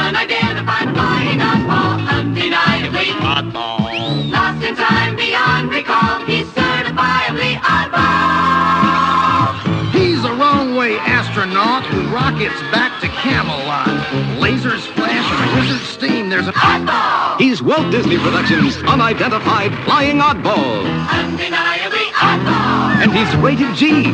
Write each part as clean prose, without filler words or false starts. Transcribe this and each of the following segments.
Unidentified flying oddball, undeniably oddball. Lost in time beyond recall, he's certifiably oddball. He's a wrong-way astronaut who rockets back to Camelot. Lasers flash and wizards steam, there's an Oddball! He's Walt Disney Productions' unidentified flying oddball. Undeniably oddball! And he's rated G.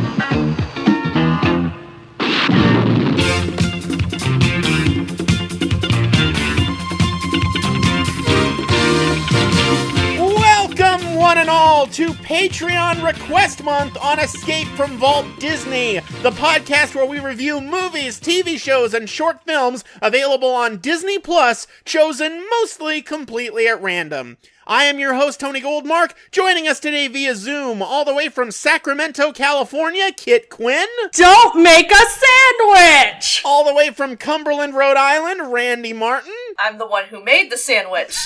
Welcome, one and all, to Patreon Request Month on Escape from Walt Disney, the podcast where we review movies, TV shows, and short films available on Disney Plus, chosen mostly completely at random. I am your host, Tony Goldmark. Joining us today via Zoom, all the way from Sacramento, California, QUINN. Don't make a sandwich! All the way from Cumberland, Rhode Island, RANDEE Martin. I'm the one who made the sandwich.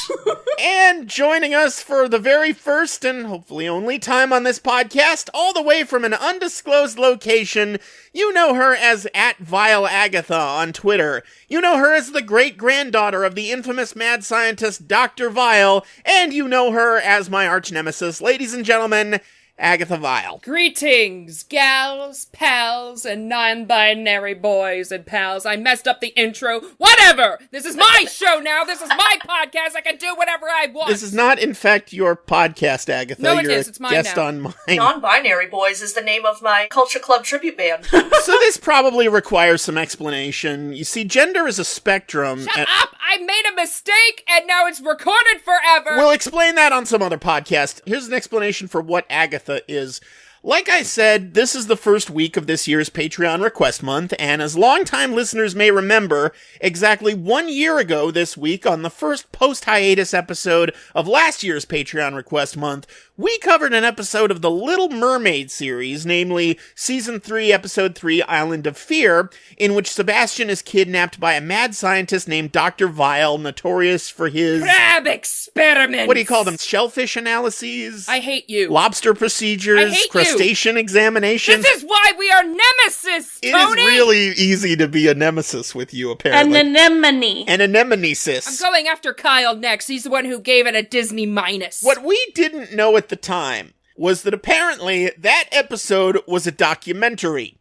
And joining us for the very first and hopefully only time on this podcast, all the way from an undisclosed location, you know her as @Vile Agatha on Twitter. You know her as the great-granddaughter of the infamous mad scientist Dr. Vile, and you know her as my arch-nemesis. Ladies and gentlemen, Agatha Vile. Greetings, gals, pals, and non-binary boys and pals. I messed up the intro. Whatever! This is my show now. This is my podcast. I can do whatever I want. This is not, in fact, your podcast, Agatha. No, it You're is. It's mine a guest now. on mine. Non-binary Boys is the name of my Culture Club tribute band. So this probably requires some explanation. You see, gender is a spectrum. Shut up! I made a mistake, and now it's recorded forever! We'll explain that on some other podcast. Here's an explanation for what Agatha is. Like I said, this is the first week of this year's Patreon Request Month, and as longtime listeners may remember, exactly 1 year ago this week, on the first post-hiatus episode of last year's Patreon Request Month, we covered an episode of the Little Mermaid series, namely Season 3, Episode 3, Island of Fear, in which Sebastian is kidnapped by a mad scientist named Dr. Vile, notorious for his... crab experiments! What do you call them? Shellfish analyses? I hate you. Lobster procedures? I hate you. Crustacean examinations? This is why we are nemesis, It Tony! is really easy to be a nemesis with you, apparently. An anemone. An anemone-sis. I'm going after Kyle next. He's the one who gave it a Disney minus. What we didn't know at the time was that apparently that episode was a documentary.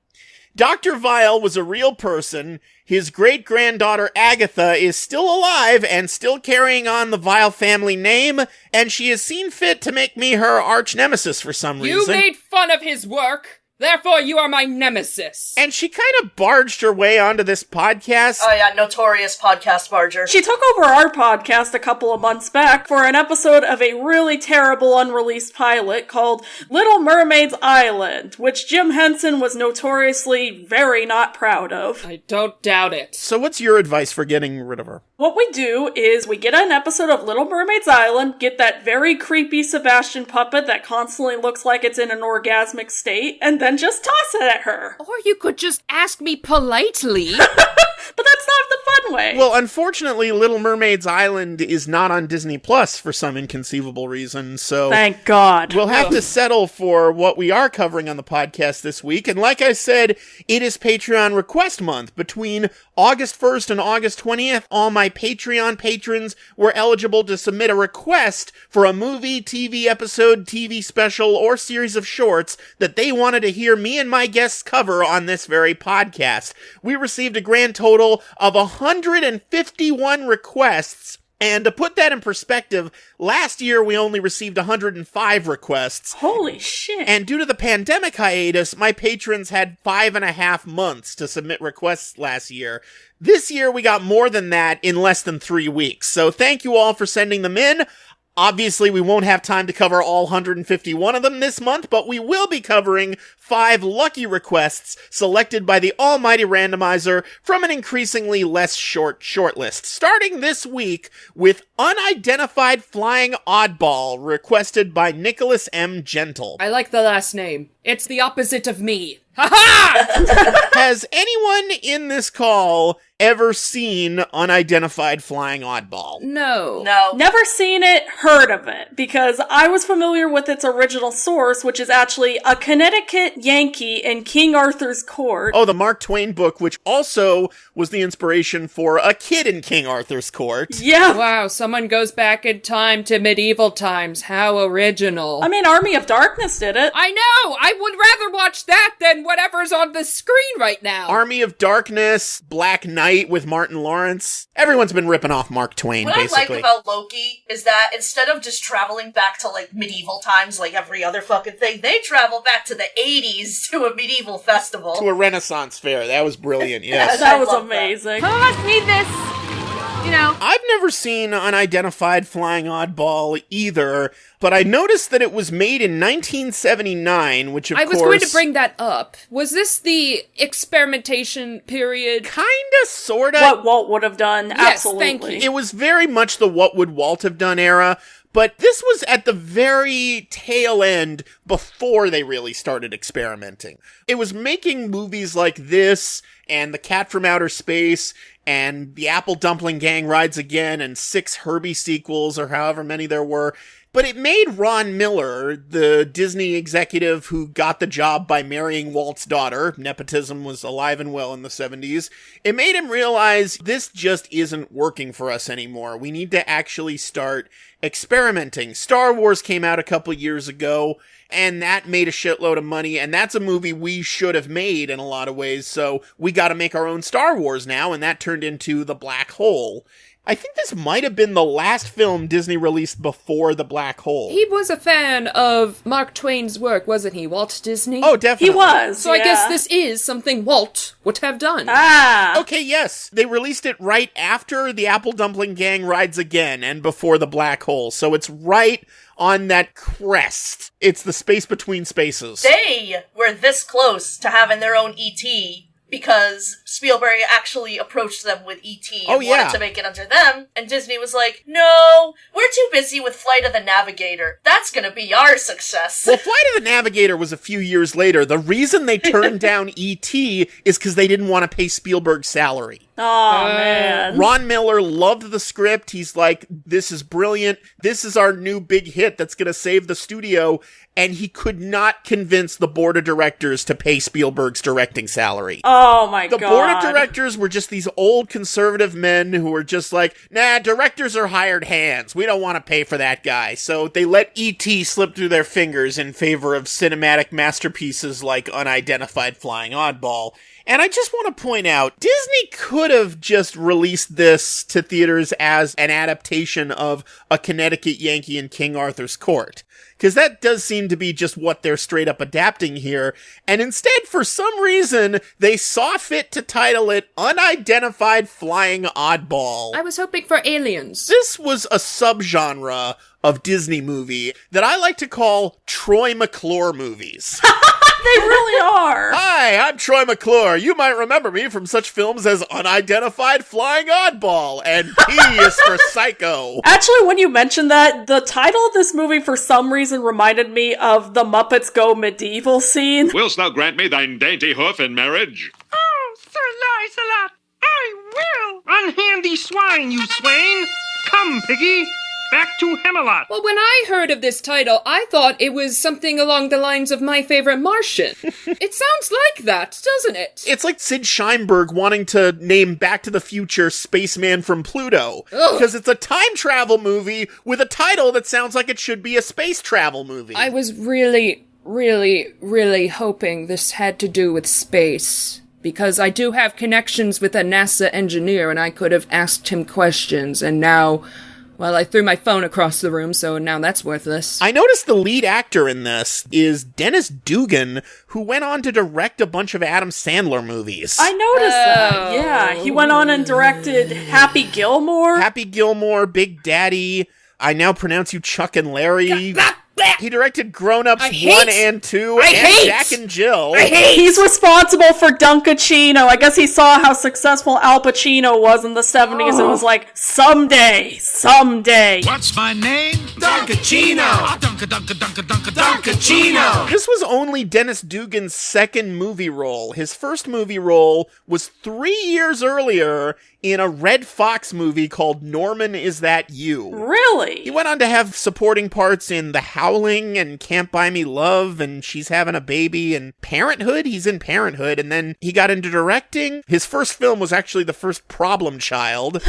Dr. Vile was a real person. His great-granddaughter Agatha is still alive and still carrying on the Vile family name, and she has seen fit to make me her arch-nemesis for some You reason. made fun of his work. Therefore, you are my nemesis. And she kind of barged her way onto this podcast. Oh yeah, notorious podcast barger. She took over our podcast a couple of months back for an episode of a really terrible unreleased pilot called Little Mermaid's Island, which Jim Henson was notoriously very not proud of. I don't doubt it. So what's your advice for getting rid of her? What we do is we get an episode of Little Mermaid's Island, get that very creepy Sebastian puppet that constantly looks like it's in an orgasmic state, and then just toss it at her. Or you could just ask me politely. But that's not the fun way. Well, unfortunately, Little Mermaid's Island is not on Disney Plus for some inconceivable reason, so... Thank God. We'll have to settle for what we are covering on the podcast this week, and like I said, it is Patreon Request Month. Between August 1st and August 20th, all my Patreon patrons were eligible to submit a request for a movie, TV episode, TV special, or series of shorts that they wanted to hear me and my guests cover on this very podcast. We received a grand total of 151 requests, and to put that in perspective, last year we only received 105 requests. Holy shit. And due to the pandemic hiatus, my patrons had 5.5 months to submit requests last year. This year we got more than that in less than 3 weeks. So thank you all for sending them in. Obviously, we won't have time to cover all 151 of them this month, but we will be covering 5 lucky requests selected by the almighty randomizer from an increasingly less short shortlist. Starting this week with Unidentified Flying Oddball, requested by Nicholas M. Gentle. I like the last name. It's the opposite of me. Ha-ha! Has anyone in this call ever seen Unidentified Flying Oddball? No. No. Never seen it, heard of it, because I was familiar with its original source, which is actually a Connecticut Yankee in King Arthur's court. Oh, the Mark Twain book, which also was the inspiration for A Kid in King Arthur's Court. Yeah. Wow, someone goes back in time to medieval times. How original. I mean, Army of Darkness did it. I know! I would rather watch that than whatever's on the screen right now. Army of Darkness, Black Knight with Martin Lawrence. Everyone's been ripping off Mark Twain, What basically. I like about Loki is that instead of just traveling back to, like, medieval times like every other fucking thing, they travel back to the 80s to a medieval festival. To a Renaissance fair. That was brilliant, yes. That was I love amazing. Some of us need this, you know. I've never seen Unidentified Flying Oddball either, but I noticed that it was made in 1979, which of course... I was going to bring that up. Was this the experimentation period? Kinda, sorta. What Walt would have done, Yes, absolutely. thank you. It was very much the What Would Walt Have Done era, but this was at the very tail end before they really started experimenting. It was making movies like this, and The Cat from Outer Space, and The Apple Dumpling Gang Rides Again, and 6 Herbie sequels, or however many there were. But it made Ron Miller, the Disney executive who got the job by marrying Walt's daughter, nepotism was alive and well in the 70s, it made him realize this just isn't working for us anymore. We need to actually start experimenting. Star Wars came out a couple years ago, and that made a shitload of money, and that's a movie we should have made in a lot of ways, so we gotta make our own Star Wars now, and that turned into The Black Hole. I think this might have been the last film Disney released before The Black Hole. He was a fan of Mark Twain's work, wasn't he, Walt Disney? Oh, definitely. He was, So I guess this is something Walt would have done. Ah. Okay, yes. They released it right after The Apple Dumpling Gang Rides Again and before The Black Hole, so it's right on that crest. It's the space between spaces. They were this close to having their own E.T. because Spielberg actually approached them with E.T. and wanted to make it under them, and Disney was like, no, we're too busy with Flight of the Navigator. That's gonna be our success. Well, Flight of the Navigator was a few years later. The reason they turned down E.T. is because they didn't want to pay Spielberg's salary. Oh, man. Ron Miller loved the script. He's like, this is brilliant. This is our new big hit that's going to save the studio. And he could not convince the board of directors to pay Spielberg's directing salary. Oh, my God. The board of directors were just these old conservative men who were just like, nah, directors are hired hands. We don't want to pay for that guy. So they let E.T. slip through their fingers in favor of cinematic masterpieces like Unidentified Flying Oddball. And I just want to point out, Disney could have just released this to theaters as an adaptation of A Connecticut Yankee in King Arthur's Court. Because that does seem to be just what they're straight up adapting here. And instead, for some reason, they saw fit to title it Unidentified Flying Oddball. I was hoping for aliens. This was a subgenre of Disney movie that I like to call Troy McClure movies. They really are. Hi, I'm Troy McClure. You might remember me from such films as Unidentified Flying Oddball and P is for Psycho. Actually, when you mentioned that, the title of this movie for some reason reminded me of the Muppets Go Medieval scene. Wilt thou grant me thine dainty hoof in marriage? Oh, Sir Lancelot, I will. Unhandy swine, you swain. Come, piggy. Back to Hemelot. Well, when I heard of this title, I thought it was something along the lines of My Favorite Martian. It sounds like that, doesn't it? It's like Sid Sheinberg wanting to name Back to the Future Spaceman from Pluto. Because it's a time travel movie with a title that sounds like it should be a space travel movie. I was really, really, really hoping this had to do with space. Because I do have connections with a NASA engineer, and I could have asked him questions, and now... Well, I threw my phone across the room, so now that's worthless. I noticed the lead actor in this is Dennis Dugan, who went on to direct a bunch of Adam Sandler movies. I noticed that. Yeah, he went on and directed Happy Gilmore. Happy Gilmore, Big Daddy, I Now Pronounce You Chuck and Larry. He directed Grown Ups 1 and 2 and Jack and Jill. He's responsible for Dunkachino. I guess he saw how successful Al Pacino was in the 70s and was like, someday. What's my name? Dunkachino. Dunkachino. This was only Dennis Dugan's second movie role. His first movie role was 3 years earlier in a Red Fox movie called Norman, Is That You? Really? He went on to have supporting parts in The Howling and Can't Buy Me Love and She's Having a Baby and Parenthood. He's in Parenthood, and then he got into directing. His first film was actually the first Problem Child.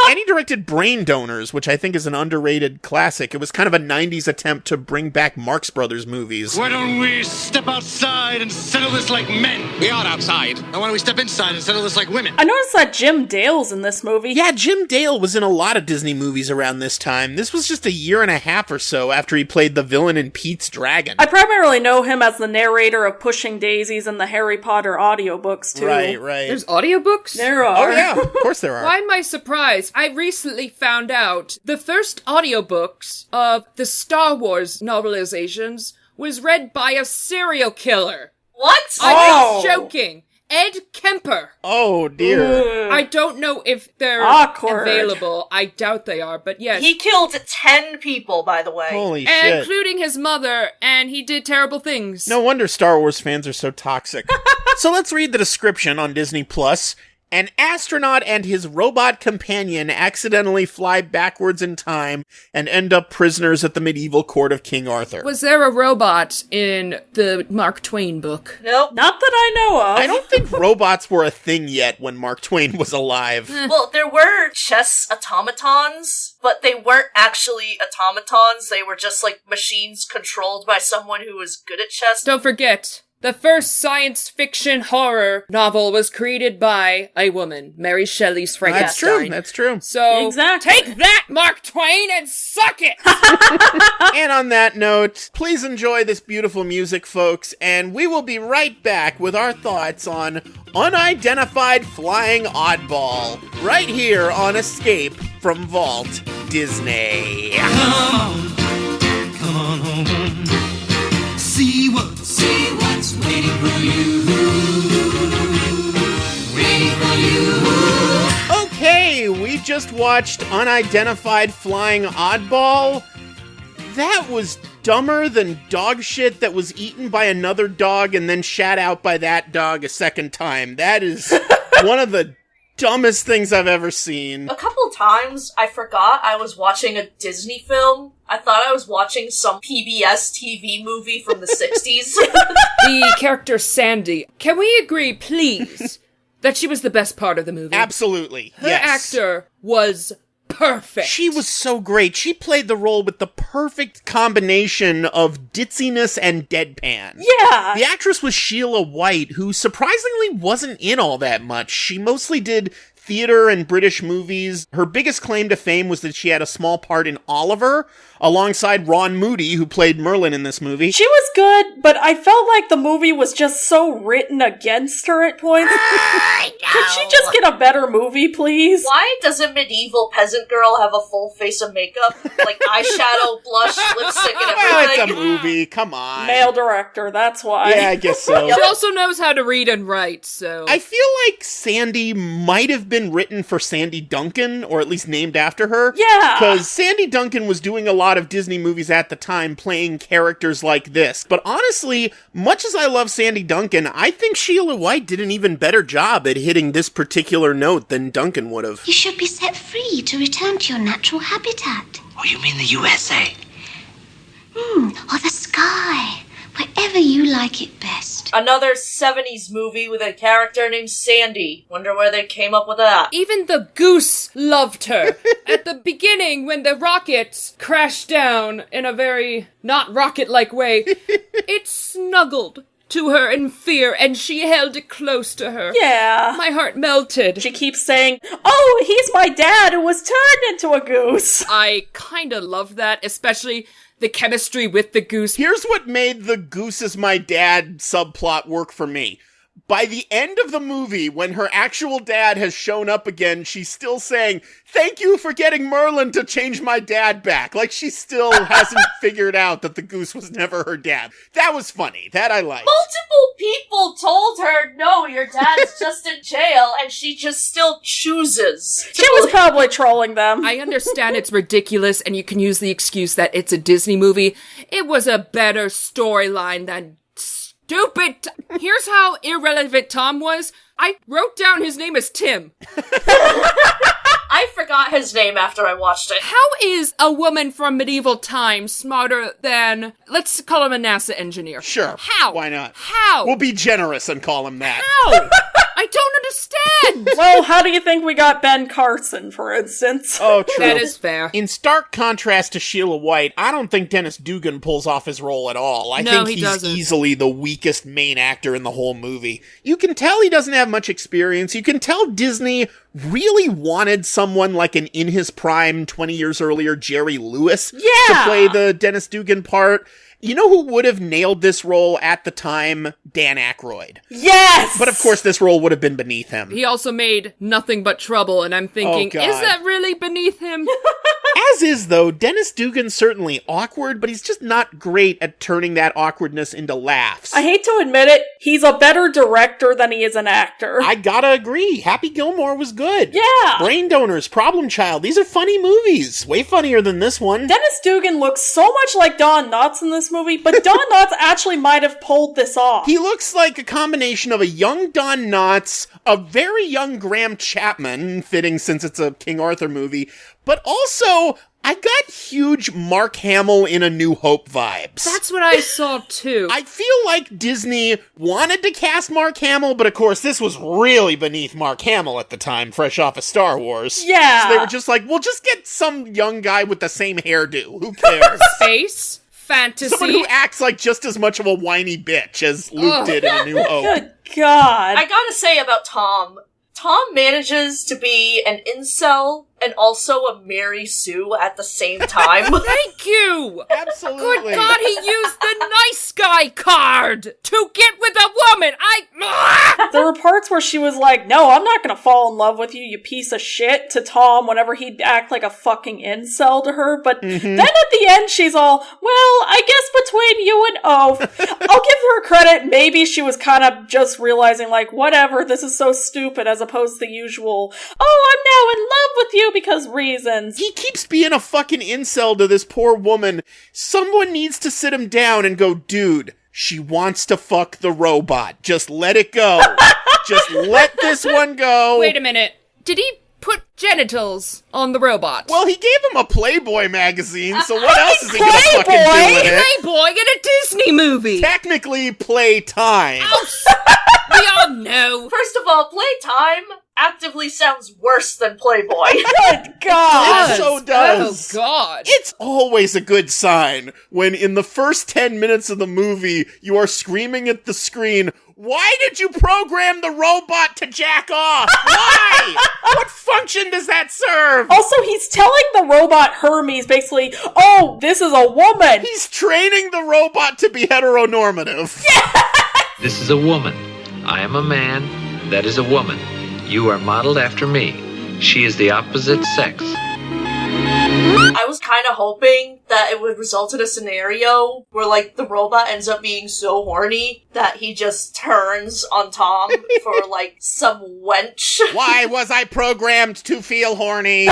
And he directed Brain Donors, which I think is an underrated classic. It was kind of a 90s attempt to bring back Marx Brothers movies. Why don't we step outside and settle this like men? We are outside. Now why don't we step inside and settle this like women? I noticed that Jim Dale's in this movie. Yeah, Jim Dale was in a lot of Disney movies around this time. This was just a year and a half or so after he played the villain in Pete's Dragon. I primarily know him as the narrator of Pushing Daisies and the Harry Potter audiobooks, too. Right. There's audiobooks? There are. Oh, yeah, of course there are. Why am I surprised? I recently found out the first audiobooks of the Star Wars novelizations was read by a serial killer. What? I'm not joking. Ed Kemper. Oh, dear. I don't know if they're available. I doubt they are, but yes. He killed 10 people, by the way. Holy shit. Including his mother, and he did terrible things. No wonder Star Wars fans are so toxic. So let's read the description on Disney Plus. An astronaut and his robot companion accidentally fly backwards in time and end up prisoners at the medieval court of King Arthur. Was there a robot in the Mark Twain book? Nope. Not that I know of. I don't think robots were a thing yet when Mark Twain was alive. Well, there were chess automatons, but they weren't actually automatons. They were just like machines controlled by someone who was good at chess. Don't forget, the first science fiction horror novel was created by a woman, Mary Shelley's Frankenstein. That's true. So, Exactly. take that, Mark Twain, and suck it! And on that note, please enjoy this beautiful music, folks, and we will be right back with our thoughts on Unidentified Flying Oddball, right here on Escape from Walt Disney. Come on home. See what's waiting for you. Waiting for you. Okay, we just watched Unidentified Flying Oddball. That was dumber than dog shit that was eaten by another dog and then shat out by that dog a second time. That is one of the dumbest things I've ever seen. A couple times I forgot I was watching a Disney film. I thought I was watching some PBS TV movie from the 60s. The character Sandy. Can we agree, please, that she was the best part of the movie? Absolutely. Her yes. actor was perfect. She was so great. She played the role with the perfect combination of ditziness and deadpan. Yeah. The actress was Sheila White, who surprisingly wasn't in all that much. She mostly did theater and British movies. Her biggest claim to fame was that she had a small part in Oliver, alongside Ron Moody, who played Merlin in this movie. She was good, but I felt like the movie was just so written against her at points. Could she just get a better movie, please? Why does a medieval peasant girl have a full face of makeup? Like eyeshadow, blush, lipstick, and Well, it's a everything? movie. Come on. Male director, that's why. Yeah, I guess so. She also knows how to read and write, so... I feel like Sandy might have been written for Sandy Duncan, or at least named after her. Yeah. Because Sandy Duncan was doing a lot of Disney movies at the time, playing characters like this. But honestly, much as I love Sandy Duncan, I think Sheila White did an even better job at hitting this particular note than Duncan would have. You should be set free to return to your natural habitat. Oh, you mean the USA? Or the sky. Wherever you like it best. Another 70s movie with a character named Sandy. Wonder where they came up with that. Even the goose loved her. At the beginning, when the rocket crashed down in a very not rocket-like way, it snuggled to her in fear, and she held it close to her. Yeah. My heart melted. She keeps saying, "Oh, he's my dad who was turned into a goose." I kinda love that, especially the chemistry with the goose. Here's what made the Goose is My Dad subplot work for me. by the end of the movie, when her actual dad has shown up again, she's still saying, "Thank you for getting Merlin to change my dad back." Like, she still hasn't figured out that the goose was never her dad. That was funny. That I liked. Multiple people told her, no, your dad's just in jail, and she just still chooses. She was probably trolling them. I understand it's ridiculous, and you can use the excuse that it's a Disney movie. It was a better storyline than stupid. Here's how irrelevant Tom was. I wrote down his name as Tim. I forgot his name after I watched it. How is a woman from medieval times smarter than, let's call him a NASA engineer? Sure. How? Why not? How? We'll be generous and call him that. How? I don't understand. Well, how do you think we got Ben Carson, for instance? Oh, true. That is fair. In stark contrast to Sheila White, I don't think Dennis Dugan pulls off his role at all. I think he's doesn't. Easily the weakest main actor in the whole movie. You can tell he doesn't have much experience. You can tell Disney really wanted someone like an in his prime 20 years earlier Jerry Lewis to play the Dennis Dugan part. You know who would have nailed this role at the time? Dan Aykroyd. Yes! But of course this role would have been beneath him. He also made Nothing But Trouble, and I'm thinking, is that really beneath him? As is, though, Dennis Dugan's certainly awkward, but he's just not great at turning that awkwardness into laughs. I hate to admit it, he's a better director than he is an actor. I gotta agree. Happy Gilmore was good. Yeah! Brain Donors, Problem Child, these are funny movies. Way funnier than this one. Dennis Dugan looks so much like Don Knotts in this movie, but Don Knotts actually might have pulled this off. He looks like a combination of a young Don Knotts, a very young Graham Chapman, fitting since it's a King Arthur movie, but also, I got huge Mark Hamill in A New Hope vibes. That's what I saw too. I feel like Disney wanted to cast Mark Hamill, but of course this was really beneath Mark Hamill at the time, fresh off of Star Wars. Yeah. So they were just like, we'll just get some young guy with the same hairdo. Who cares? Face? Fantasy? Someone who acts like just as much of a whiny bitch as Luke did in A New Hope. Good God. I gotta say about Tom manages to be an incel and also a Mary Sue at the same time. Thank you! Absolutely. Good God, he used the nice guy card to get with a woman! There were parts where she was like, no, I'm not gonna fall in love with you, you piece of shit, to Tom whenever he'd act like a fucking incel to her, but then at the end she's all, well, I guess between you and Oaf, I'll give her credit, maybe she was kind of just realizing like, whatever, this is so stupid, as opposed to the usual, oh, I'm now in love with you because reasons. He keeps being a fucking incel to this poor woman. Someone needs to sit him down and go, dude, she wants to fuck the robot. Just let it go. Just let this one go. Wait a minute. Did he put genitals on the robot? Well, he gave him a Playboy magazine, so what else is he gonna fucking do with it? Playboy in a Disney movie! Technically, Playtime. We all know. First of all, Playtime actively sounds worse than Playboy. Good God. It so does. Oh, God. It's always a good sign when in the first 10 minutes of the movie, you are screaming at the screen, why did you program the robot to jack off? Why? What function does that serve? Also, he's telling the robot Hermes basically, oh, this is a woman. He's training the robot to be heteronormative. Yeah. This is a woman. I am a man. That is a woman. You are modeled after me. She is the opposite sex. I was kind of hoping that it would result in a scenario where, like, the robot ends up being so horny that he just turns on Tom for, like, some wench. Why was I programmed to feel horny?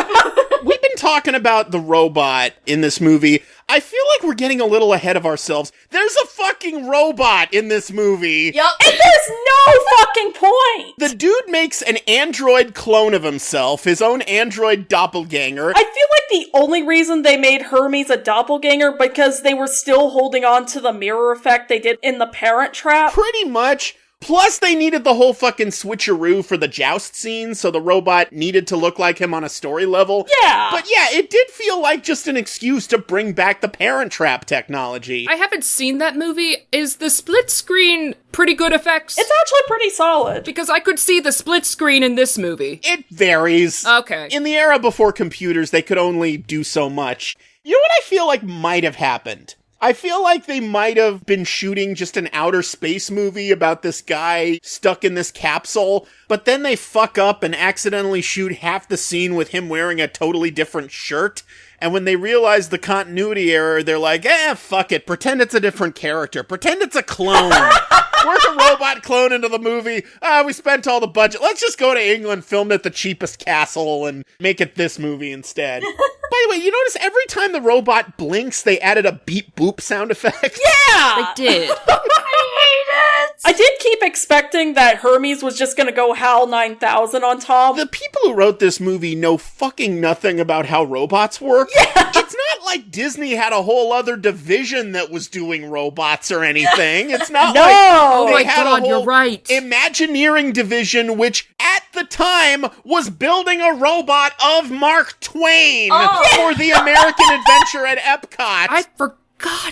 We've been talking about the robot in this movie. I feel like we're getting a little ahead of ourselves. There's a fucking robot in this movie. Yep. And there's no fucking point. The dude makes an android clone of himself, his own android doppelganger. I feel like the only reason they made Hermes a doppelganger because they were still holding on to the mirror effect they did in The Parent Trap. Pretty much. Plus, they needed the whole fucking switcheroo for the joust scene, so the robot needed to look like him on a story level. Yeah. But yeah, it did feel like just an excuse to bring back the Parent Trap technology. I haven't seen that movie. Is the split screen pretty good effects? It's actually pretty solid. Because I could see the split screen in this movie. It varies. Okay. In the era before computers, they could only do so much. You know what I feel like might have happened? I feel like they might have been shooting just an outer space movie about this guy stuck in this capsule, but then they fuck up and accidentally shoot half the scene with him wearing a totally different shirt. And when they realize the continuity error, they're like, fuck it. Pretend it's a different character. Pretend it's a clone. Work a robot clone into the movie. We spent all the budget. Let's just go to England, film it at the cheapest castle, and make it this movie instead. By the way, you notice every time the robot blinks, they added a beep boop sound effect? Yeah! They did. I hate it! I did keep expecting that Hermes was just gonna go HAL 9000 on top. The people who wrote this movie know fucking nothing about how robots work. Yeah. It's not like Disney had a whole other division that was doing robots or anything. It's not like Oh they my had God, a whole you're right. Imagineering division, which at the time was building a robot of Mark Twain for the American Adventure at Epcot. I forgot.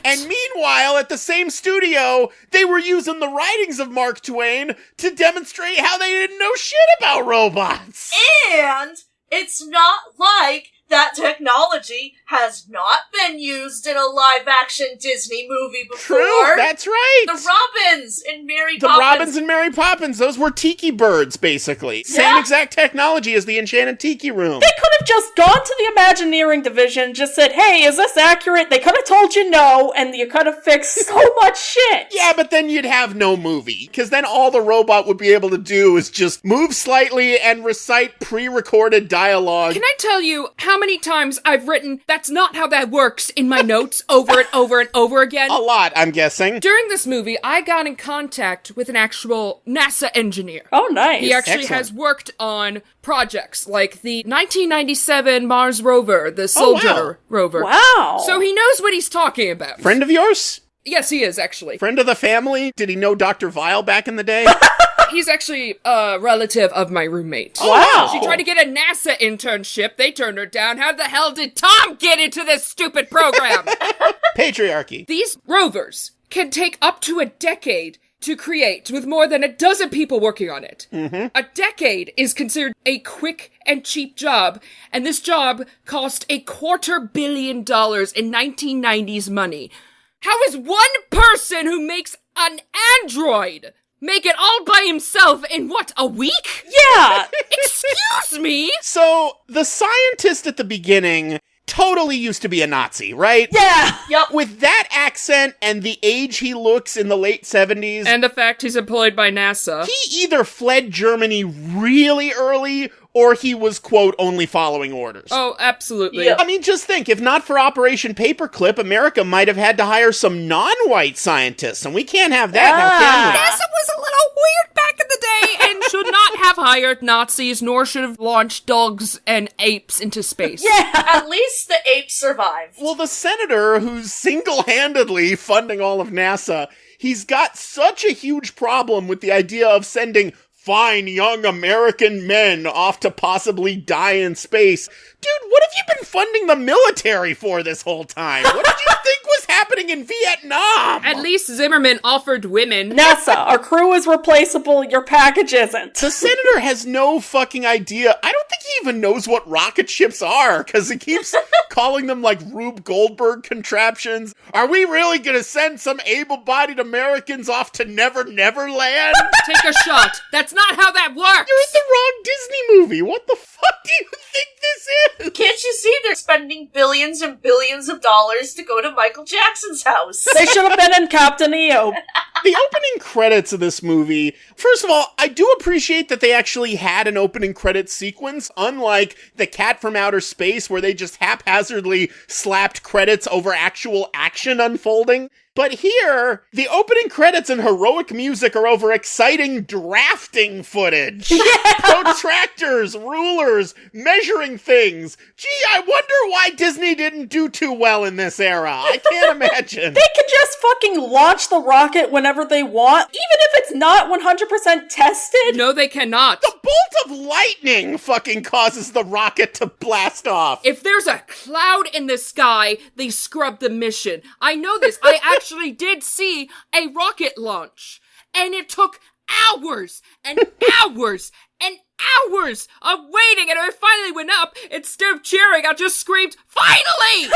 And meanwhile, at the same studio, they were using the writings of Mark Twain to demonstrate how they didn't know shit about robots. And it's not like that technology has not been used in a live-action Disney movie before. True, that's right. The Robins and Mary The Poppins. Robins and Mary Poppins, those were tiki birds, basically. Same exact technology as the Enchanted Tiki Room. They could have just gone to the Imagineering division, just said, hey, is this accurate? They could have told you no, and you could have fixed so much shit. Yeah, but then you'd have no movie, because then all the robot would be able to do is just move slightly and recite pre-recorded dialogue. Can I tell you how many times I've written, that's not how that works, in my notes over and over and over again? A lot, I'm guessing. During this movie, I got in contact with an actual NASA engineer. Oh, nice. He actually has worked on projects like the 1997 Mars rover, the Soldier rover. Wow. So he knows what he's talking about. Friend of yours? Yes, he is, actually. Friend of the family? Did he know Dr. Vile back in the day? He's actually a relative of my roommate. Oh, wow. She tried to get a NASA internship. They turned her down. How the hell did Tom get into this stupid program? Patriarchy. These rovers can take up to a decade to create, with more than a dozen people working on it. Mm-hmm. A decade is considered a quick and cheap job, and this job cost $250 million in 1990s money. How is one person who makes an android make it all by himself in, what, a week? Yeah! Excuse me? So, the scientist at the beginning totally used to be a Nazi, right? Yeah! Yep. With that accent and the age he looks in the late 70s. And the fact he's employed by NASA. He either fled Germany really early or he was, quote, only following orders. Oh, absolutely. Yep. I mean, just think, if not for Operation Paperclip, America might have had to hire some non-white scientists, and we can't have that now, can we? NASA was a little weird back in the day and should not have hired Nazis, nor should have launched dogs and apes into space. Yeah! At least the apes survived. Well, the senator who's single-handedly funding all of NASA, he's got such a huge problem with the idea of sending fine young American men off to possibly die in space. Dude, what have you been funding the military for this whole time? What did you think was happening in Vietnam? At least Zimmerman offered women. NASA, our crew is replaceable, your package isn't. The senator has no fucking idea. I don't think he even knows what rocket ships are, because he keeps calling them like Rube Goldberg contraptions. Are we really gonna send some able-bodied Americans off to Never Never Land? Take a shot. That's not how that works. You're in the wrong Disney movie. What the fuck do you think this is? Can't you see they're spending billions and billions of dollars to go to Michael Jackson's house? They should have been in Captain EO. The opening credits of this movie, first of all, I do appreciate that they actually had an opening credits sequence, unlike The Cat from Outer Space, where they just haphazardly slapped credits over actual action unfolding. But here, the opening credits and heroic music are over exciting drafting footage. Yeah. Protractors, rulers, measuring things. Gee, I wonder why Disney didn't do too well in this era. I can't imagine. They could just fucking launch the rocket whenever they want, even if it's not 100% tested. No, they cannot. The bolt of lightning fucking causes the rocket to blast off. If there's a cloud in the sky, they scrub the mission. I know this. I actually did see a rocket launch, and it took hours and hours and hours of waiting, and I finally went up. Instead of cheering, I just screamed, "Finally!"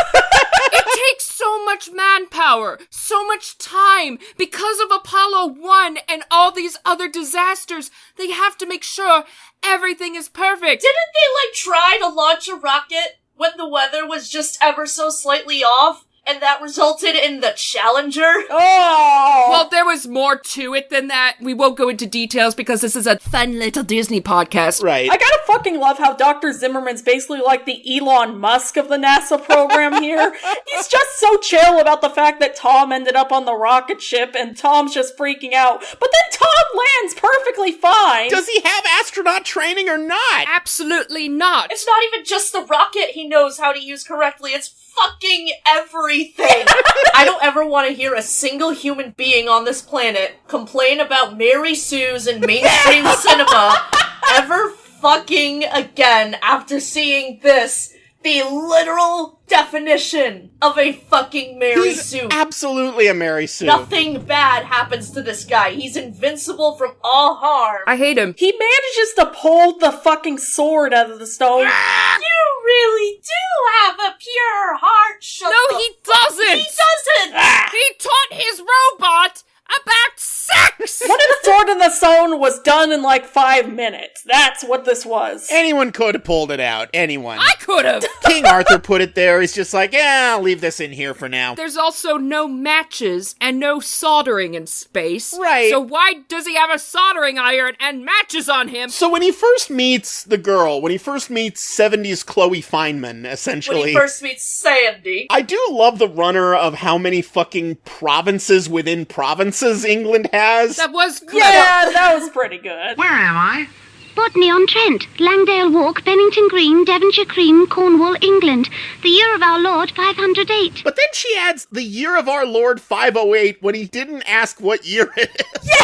It takes so much manpower, so much time. Because of Apollo 1 and all these other disasters, they have to make sure everything is perfect. Didn't they, try to launch a rocket when the weather was just ever so slightly off? And that resulted in the Challenger? Oh! Well, there was more to it than that. We won't go into details because this is a fun little Disney podcast. Right. I gotta fucking love how Dr. Zimmerman's basically like the Elon Musk of the NASA program here. He's just so chill about the fact that Tom ended up on the rocket ship and Tom's just freaking out. But then Tom lands perfectly fine. Does he have astronaut training or not? Absolutely not. It's not even just the rocket he knows how to use correctly. It's fucking everything. I don't ever want to hear a single human being on this planet complain about Mary Sue's and mainstream cinema ever fucking again after seeing this. The literal definition of a fucking Mary Sue. Absolutely a Mary Sue. Nothing bad happens to this guy. He's invincible from all harm. I hate him. He manages to pull the fucking sword out of the stone. You really do have a pure heart. No, he doesn't. He doesn't. He taught his robot about sex! What if Sword in the Stone was done in 5 minutes? That's what this was. Anyone could have pulled it out. Anyone. I could have! King Arthur put it there. He's just like, I'll leave this in here for now. There's also no matches and no soldering in space. Right. So why does he have a soldering iron and matches on him? So when he first meets the girl, when he first meets 70s Chloe Feynman, essentially. When he first meets Sandy. I do love the runner of how many fucking provinces within provinces England has. That was clever. Yeah, that was pretty good. Where am I? Botany-on-Trent, Langdale Walk, Bennington Green, Devonshire Green, Cornwall, England. The year of our Lord, 508. But then she adds the year of our Lord 508 when he didn't ask what year it is. Yeah!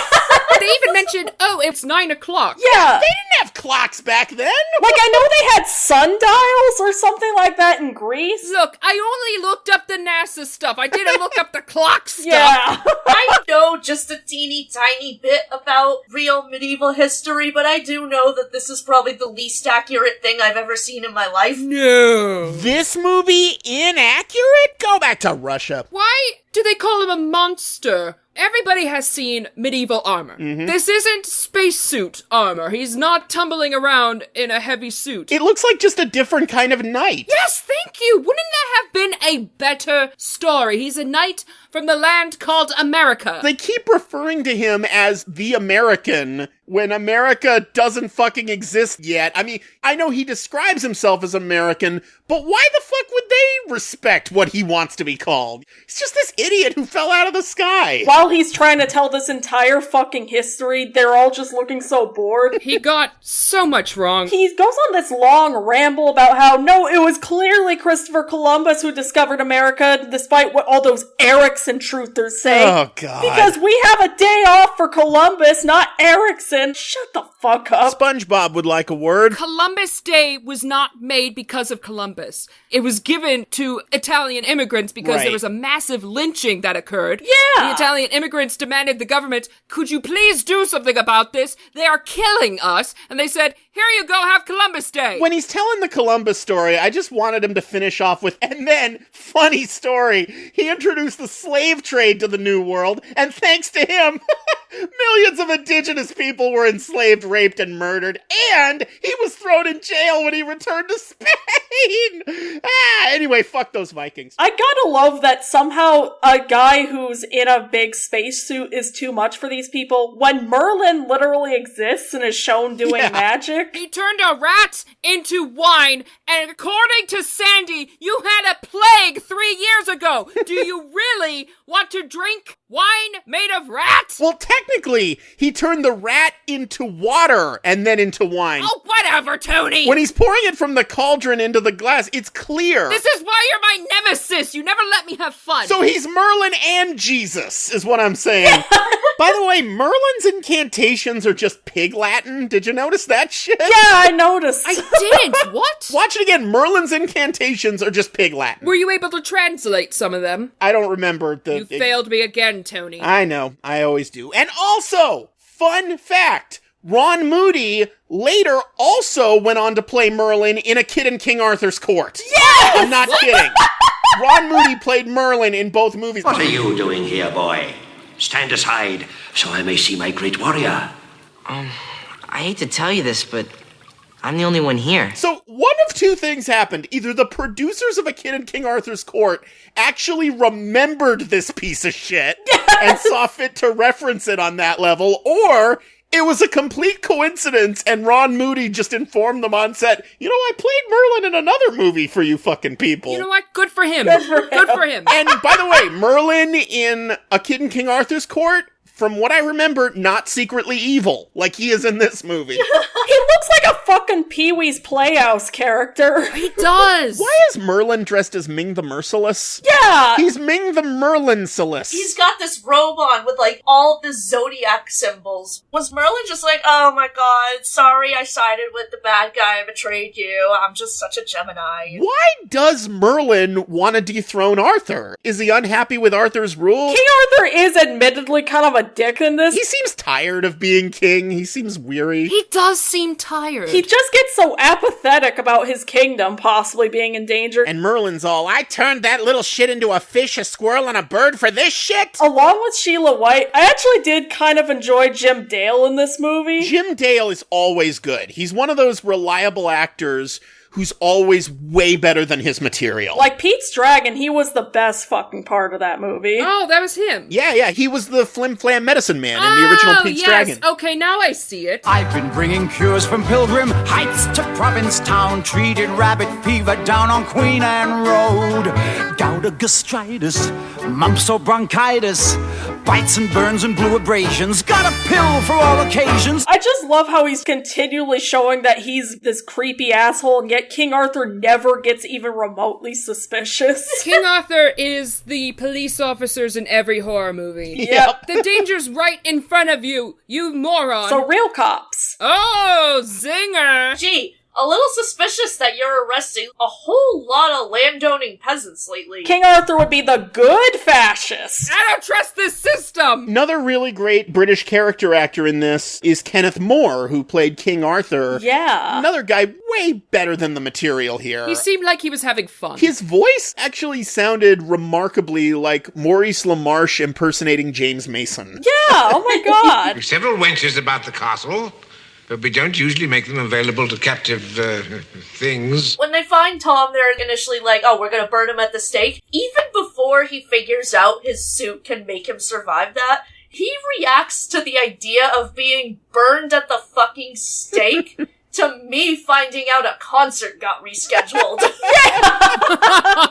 They even mentioned, it's 9 o'clock. Yeah. They didn't have clocks back then. I know they had sundials or something like that in Greece. Look, I only looked up the NASA stuff. I didn't look up the clock stuff. Yeah. I know just a teeny tiny bit about real medieval history, but I do know that this is probably the least accurate thing I've ever seen in my life. No. This movie inaccurate? Go back to Russia. Why do they call him a monster? Everybody has seen medieval armor. Mm-hmm. This isn't spacesuit armor. He's not tumbling around in a heavy suit. It looks like just a different kind of knight. Yes, thank you. Wouldn't that have been a better story? He's a knight from the land called America. They keep referring to him as the American when America doesn't fucking exist yet. I mean, I know he describes himself as American, but why the fuck would they respect what he wants to be called? He's just this idiot who fell out of the sky. While he's trying to tell this entire fucking history, they're all just looking so bored. He got so much wrong. He goes on this long ramble about how, no, it was clearly Christopher Columbus who discovered America, despite what all those Erickson truthers say. Oh, God. Because we have a day off for Columbus, not Erickson. Shut the fuck up. SpongeBob would like a word. Columbus Day was not made because of Columbus. It was given to Italian immigrants because there was a massive lynching that occurred. Yeah. The Italian immigrants demanded the government, could you please do something about this? They are killing us. And they said, here you go, have Columbus Day. When he's telling the Columbus story, I just wanted him to finish off with, and then, funny story, he introduced the slave trade to the New World, and thanks to him, millions of indigenous people were enslaved, raped, and murdered, and he was thrown in jail when he returned to Spain. Anyway, fuck those Vikings. I gotta love that somehow a guy who's in a big spacesuit is too much for these people, when Merlin literally exists and is shown doing magic. He turned a rat into wine, and according to Sandy, you had a plague 3 years ago. Do you really want to drink wine made of rat? Well, technically, he turned the rat into water and then into wine. Oh, whatever, Tony! When he's pouring it from the cauldron into the glass, it's clear. This is why you're my nemesis! You never let me have fun! So he's Merlin and Jesus, is what I'm saying. By the way, Merlin's incantations are just pig Latin. Did you notice that shit? Yeah, I noticed. I didn't. What? Watch it again. Merlin's incantations are just pig Latin. Were you able to translate some of them? I don't remember. You failed me again, Tony. I know. I always do. And also, fun fact, Ron Moody later also went on to play Merlin in A Kid in King Arthur's Court. Yes! I'm not kidding. Ron Moody played Merlin in both movies. What are you doing here, boy? Stand aside, so I may see my great warrior. I hate to tell you this, but I'm the only one here. So one of two things happened. Either the producers of A Kid in King Arthur's Court actually remembered this piece of shit and saw fit to reference it on that level, or it was a complete coincidence and Ron Moody just informed them on set, you know, I played Merlin in another movie for you fucking people. You know what? Good for him. Good for him. And by the way, Merlin in A Kid in King Arthur's Court, from what I remember, not secretly evil, like he is in this movie. He looks like a fucking Pee-wee's Playhouse character. He does. Why is Merlin dressed as Ming the Merciless? Yeah! He's Ming the Merlin-cilous. He's got this robe on with, like, all the zodiac symbols. Was Merlin just like, oh my god, sorry I sided with the bad guy, I betrayed you, I'm just such a Gemini. Why does Merlin want to dethrone Arthur? Is he unhappy with Arthur's rule? King Arthur is admittedly kind of a dick in this. He seems tired of being king. He seems weary. He does seem tired. He just gets so apathetic about his kingdom possibly being in danger. And Merlin's all, I turned that little shit into a fish, a squirrel, and a bird for this shit? Along with Sheila White, I actually did kind of enjoy Jim Dale in this movie. Jim Dale is always good. He's one of those reliable actors who's always way better than his material. Like Pete's Dragon, he was the best fucking part of that movie. Oh, that was him. Yeah, he was the flim-flam medicine man in the original Pete's Dragon. Okay, now I see it. I've been bringing cures from Pilgrim Heights to Provincetown, treated rabbit fever down on Queen Anne Road. Gout or gastritis, mumps or bronchitis, bites and burns and blue abrasions, got a pill for all occasions. I just love how he's continually showing that he's this creepy asshole, and yet King Arthur never gets even remotely suspicious. King Arthur is the police officers in every horror movie. Yep. The danger's right in front of you, you moron. So real cops. Oh, zinger. Gee, a little suspicious that you're arresting a whole lot of landowning peasants lately. King Arthur would be the good fascist. I don't trust this system. Another really great British character actor in this is Kenneth More, who played King Arthur. Yeah. Another guy way better than the material here. He seemed like he was having fun. His voice actually sounded remarkably like Maurice LaMarche impersonating James Mason. Yeah, oh my god. There's several wenches about the castle, but we don't usually make them available to captive things. When they find Tom, they're initially like, oh, we're gonna burn him at the stake. Even before he figures out his suit can make him survive that, he reacts to the idea of being burned at the fucking stake to me finding out a concert got rescheduled.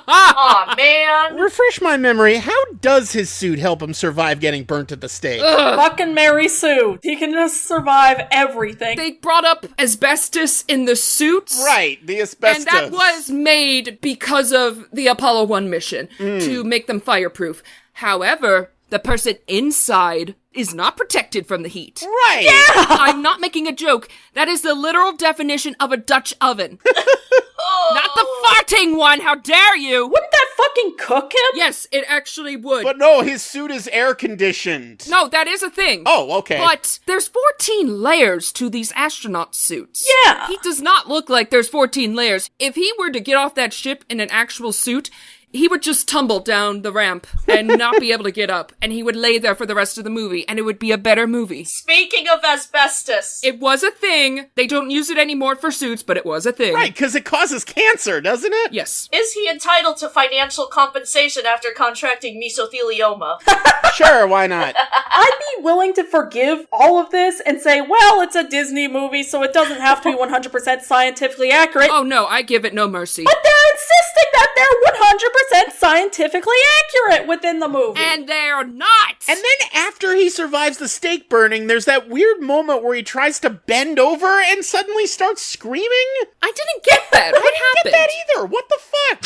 Aw, man. Refresh my memory, how does his suit help him survive getting burnt at the stake? Fucking Mary Sue. He can just survive everything. They brought up asbestos in the suits. Right, the asbestos. And that was made because of the Apollo 1 mission to make them fireproof. However, the person inside is not protected from the heat. Right. Yeah! I'm not making a joke. That is the literal definition of a Dutch oven. Not the farting one, how dare you! Wouldn't that fucking cook him? Yes, it actually would. But no, his suit is air conditioned. No, that is a thing. Oh, okay. But there's 14 layers to these astronaut suits. Yeah. He does not look like there's 14 layers. If he were to get off that ship in an actual suit, he would just tumble down the ramp and not be able to get up, and he would lay there for the rest of the movie, and it would be a better movie. Speaking of asbestos. It was a thing. They don't use it anymore for suits, but it was a thing. Right, because it causes cancer, doesn't it? Yes. Is he entitled to financial compensation after contracting mesothelioma? Sure, why not? I'd be willing to forgive all of this and say, well, it's a Disney movie, so it doesn't have to be 100% scientifically accurate. Oh no, I give it no mercy. But they're insisting that they're 100% scientifically accurate within the movie. And they're not! And then after he survives the stake burning, there's that weird moment where he tries to bend over and suddenly starts screaming? I didn't get that. What happened? I didn't get that either. What the fuck?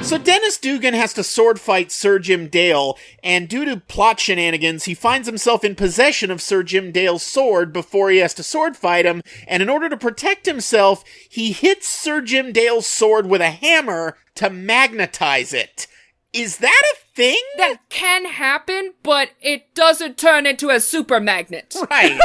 So Dennis Dugan has to sword fight Sir Jim Dale, and due to plot shenanigans, he finds himself in possession of Sir Jim Dale's sword before he has to sword fight him, and in order to protect himself, he hits Sir Jim Dale's sword with a hammer to magnetize it. Is that a thing that can happen, but it doesn't turn into a super magnet. Right.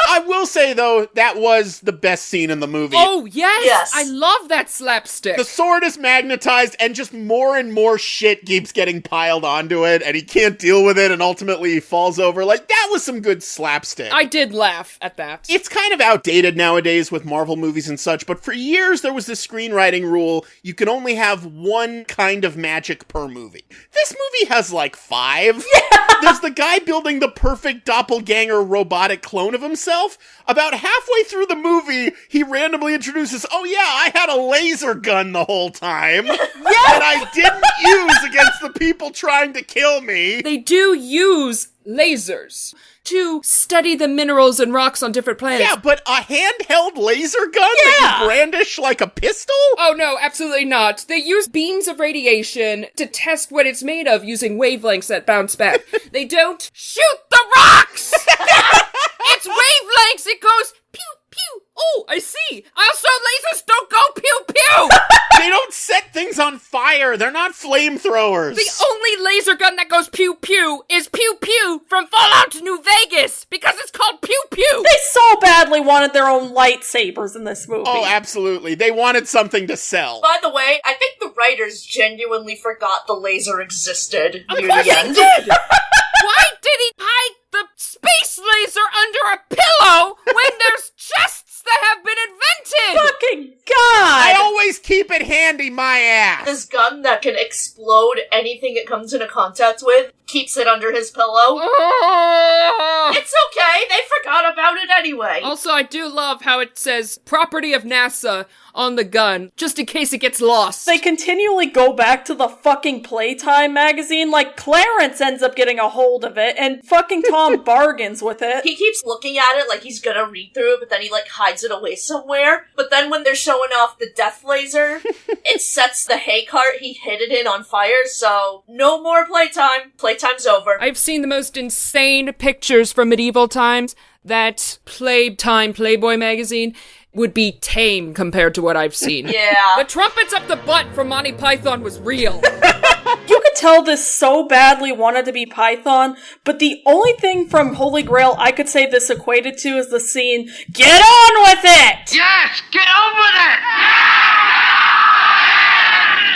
I will say, though, that was the best scene in the movie. Oh, yes! I love that slapstick. The sword is magnetized, and just more and more shit keeps getting piled onto it, and he can't deal with it, and ultimately he falls over. Like, that was some good slapstick. I did laugh at that. It's kind of outdated nowadays with Marvel movies and such, but for years there was this screenwriting rule, you can only have one kind of magic per movie. This movie has like 5. Yeah! There's the guy building the perfect doppelganger robotic clone of himself. About halfway through the movie, he randomly introduces, oh yeah, I had a laser gun the whole time. Yeah! That I didn't use against the people trying to kill me. They do use lasers to study the minerals and rocks on different planets. Yeah, but a handheld laser gun that you brandish like a pistol? Oh no, absolutely not. They use beams of radiation to test what it's made of using wavelengths that bounce back. They don't shoot the rocks! It's wavelengths! It goes pew, pew. Oh, I see. Also, lasers don't go pew, pew! They don't set things on fire. They're not flamethrowers. The only laser gun that goes pew, pew is Pew Pew from Fallout New Vegas because it's called Pew Pew. They so badly wanted their own lightsabers in this movie. Oh, absolutely. They wanted something to sell. By the way, I think the writers genuinely forgot the laser existed near Of course the end. they did! Why did he hide the space laser under a pillow when there's chests that have been invented? Fucking God! I always keep it handy, my ass. This gun that can explode anything it comes into contact with keeps it under his pillow. It's okay, they forgot about it anyway. Also, I do love how it says property of NASA on the gun, just in case it gets lost. They continually go back to the fucking Playtime magazine, like Clarence ends up getting a hold of it, and fucking Tom bargains with it. He keeps looking at it like he's gonna read through it, but then he like hides it away somewhere. But then when they're showing off the death laser, it sets the hay cart he hid it in on fire, so no more Playtime. Playtime's over. I've seen the most insane pictures from medieval times. That Playtime Playboy magazine would be tame compared to what I've seen. Yeah. The trumpets up the butt from Monty Python was real. You could tell this so badly wanted to be Python, but the only thing from Holy Grail I could say this equated to is the scene, get on with it! Yes, get on with it!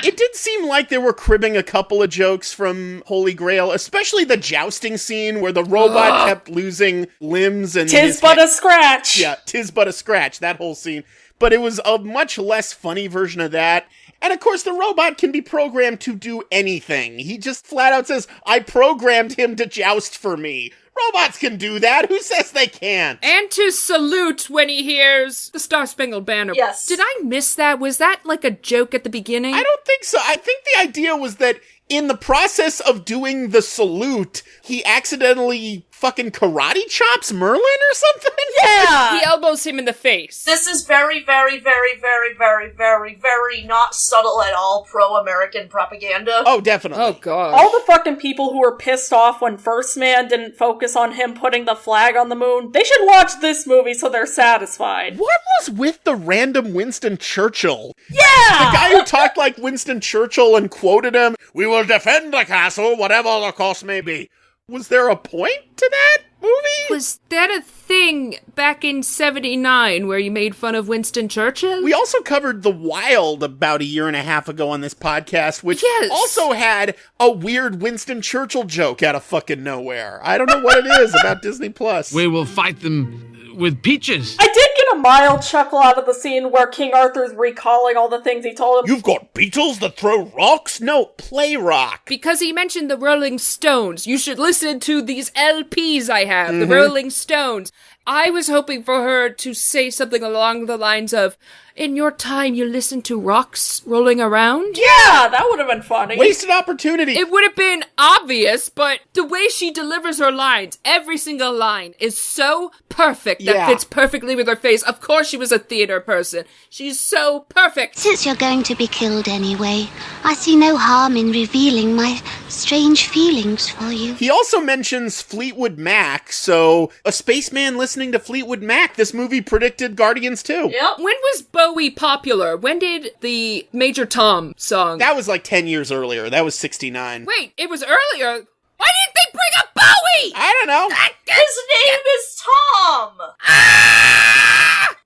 It did seem like they were cribbing a couple of jokes from Holy Grail, especially the jousting scene where the robot kept losing limbs and... Tis but a scratch! Yeah, tis but a scratch, that whole scene. But it was a much less funny version of that. And of course, the robot can be programmed to do anything. He just flat out says, I programmed him to joust for me. Robots can do that. Who says they can't? And to salute when he hears the Star-Spangled Banner. Yes. Did I miss that? Was that like a joke at the beginning? I don't think so. I think the idea was that in the process of doing the salute, he accidentally fucking karate chops Merlin or something? Yeah! He elbows him in the face. This is very, very, very, very, very, very, very not subtle at all pro-American propaganda. Oh, definitely. Oh, God. All the fucking people who were pissed off when First Man didn't focus on him putting the flag on the moon, they should watch this movie so they're satisfied. What was with the random Winston Churchill? Yeah! The guy who talked like Winston Churchill and quoted him, "We will defend the castle, whatever the cost may be." Was there a point to that movie? Was that a thing back in 79 where you made fun of Winston Churchill? We also covered The Wild about a year and a half ago on this podcast, which also had a weird Winston Churchill joke out of fucking nowhere. I don't know what it is about Disney Plus. We will fight them with peaches. I did get a mild chuckle out of the scene where King Arthur's recalling all the things he told him. You've got beetles that throw rocks? No, play rock. Because he mentioned the Rolling Stones. You should listen to these LPs I have, the Rolling Stones. I was hoping for her to say something along the lines of, in your time you listened to rocks rolling around? Yeah, that would have been funny. Wasted opportunity. It would have been obvious, but the way she delivers her lines, every single line, is so perfect that fits perfectly with her face. Of course she was a theater person. She's so perfect. Since you're going to be killed anyway, I see no harm in revealing my strange feelings for you. He also mentions Fleetwood Mac, so a spaceman listening to Fleetwood Mac, this movie predicted Guardians 2. Yep. When was Bowie popular? When did the Major Tom song? That was like 10 years earlier. That was 69. Wait, it was earlier? Why didn't they bring up Bowie? I don't know. His name is Tom!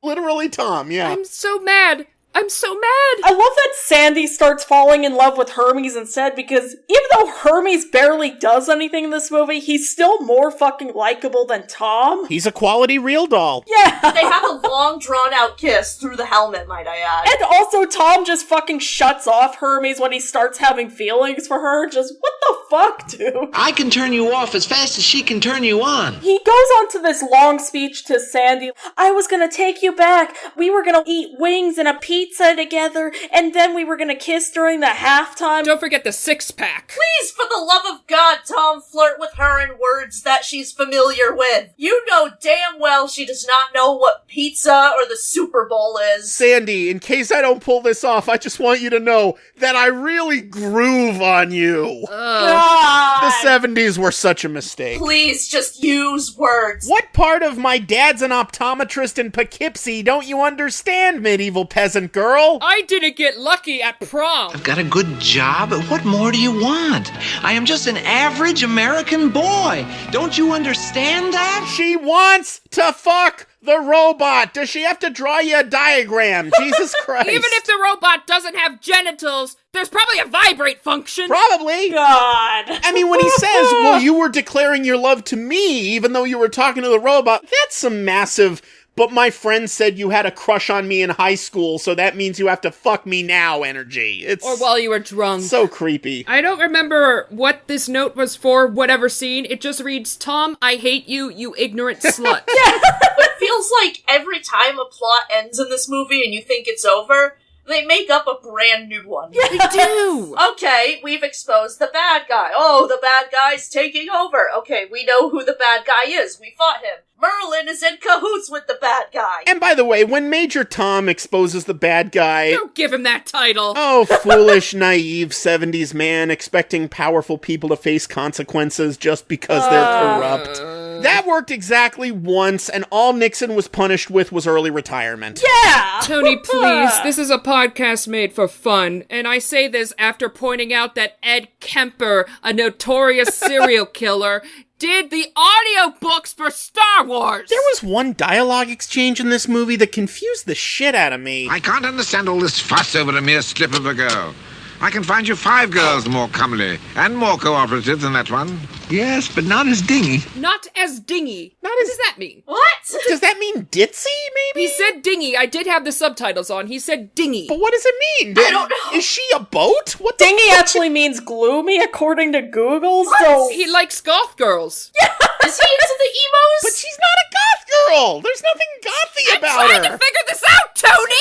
Literally Tom, yeah. I'm so mad. I'm so mad. I love that Sandy starts falling in love with Hermes instead, because even though Hermes barely does anything in this movie, he's still more fucking likable than Tom. He's a quality real doll. Yeah. They have a long, drawn-out kiss through the helmet, might I add. And also, Tom just fucking shuts off Hermes when he starts having feelings for her. Just, what the fuck, dude? I can turn you off as fast as she can turn you on. He goes on to this long speech to Sandy. I was gonna take you back. We were gonna eat wings and a pizza together, and then we were gonna kiss during the halftime. Don't forget the six-pack. Please, for the love of God, Tom, flirt with her in words that she's familiar with. You know damn well she does not know what pizza or the Super Bowl is. Sandy, in case I don't pull this off, I just want you to know that I really groove on you. The 70s were such a mistake. Please, just use words. What part of my dad's an optometrist in Poughkeepsie don't you understand, medieval peasant girl? I didn't get lucky at prom. I've got a good job. What more do you want? I am just an average American boy. Don't you understand that? She wants to fuck the robot. Does she have to draw you a diagram? Jesus Christ. Even if the robot doesn't have genitals, there's probably a vibrate function. Probably. God. I mean, when he says, well, you were declaring your love to me, even though you were talking to the robot, that's some massive, but my friend said you had a crush on me in high school, so that means you have to fuck me now energy. It's or while you were drunk. So creepy. I don't remember what this note was for, whatever scene. It just reads, Tom, I hate you, you ignorant slut. It feels like every time a plot ends in this movie and you think it's over, they make up a brand new one. Yeah, they do. Okay, we've exposed the bad guy. Oh, the bad guy's taking over. Okay, we know who the bad guy is. We fought him. Merlin is in cahoots with the bad guy. And by the way, when Major Tom exposes the bad guy... Don't give him that title. Oh, foolish, naive 70s man expecting powerful people to face consequences just because they're corrupt. That worked exactly once, and all Nixon was punished with was early retirement. Yeah! Tony, please, this is a podcast made for fun, and I say this after pointing out that Ed Kemper, a notorious serial killer, did the audiobooks for Star Wars! There was one dialogue exchange in this movie that confused the shit out of me. I can't understand all this fuss over a mere slip of a girl. I can find you 5 girls more comely and more cooperative than that one. Yes, but not as dingy. Not as dingy. What does that mean? What? Does that mean ditzy, maybe? He said dingy. I did have the subtitles on. He said dingy. But what does it mean? I don't know. Is she a boat? What the Dingy actually means gloomy, according to Google, so... He likes goth girls. Yeah. Is he into the emos? But she's not a goth girl! There's nothing gothy about her! I'm trying to figure this out, Tony!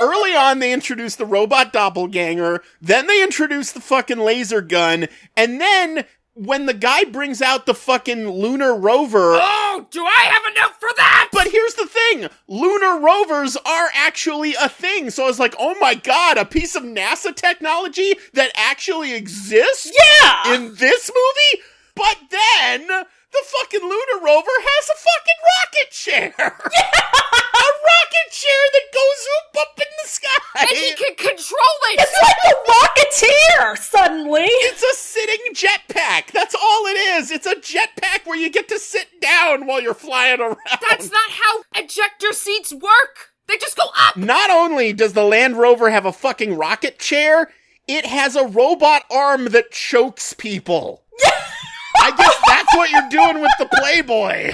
Early on, they introduced the robot doppelganger, then they introduced the fucking laser gun, and then... when the guy brings out the fucking lunar rover... Oh, do I have a note for that? But here's the thing. Lunar rovers are actually a thing. So I was like, oh my god, a piece of NASA technology that actually exists? Yeah! In this movie? But then... the fucking lunar rover has a fucking rocket chair! Yeah! A rocket chair that goes up in the sky! And he can control it! It's like a Rocketeer, suddenly! It's a sitting jetpack! That's all it is! It's a jetpack where you get to sit down while you're flying around! That's not how ejector seats work! They just go up! Not only does the Land Rover have a fucking rocket chair, it has a robot arm that chokes people! I guess that's what you're doing with the Playboy.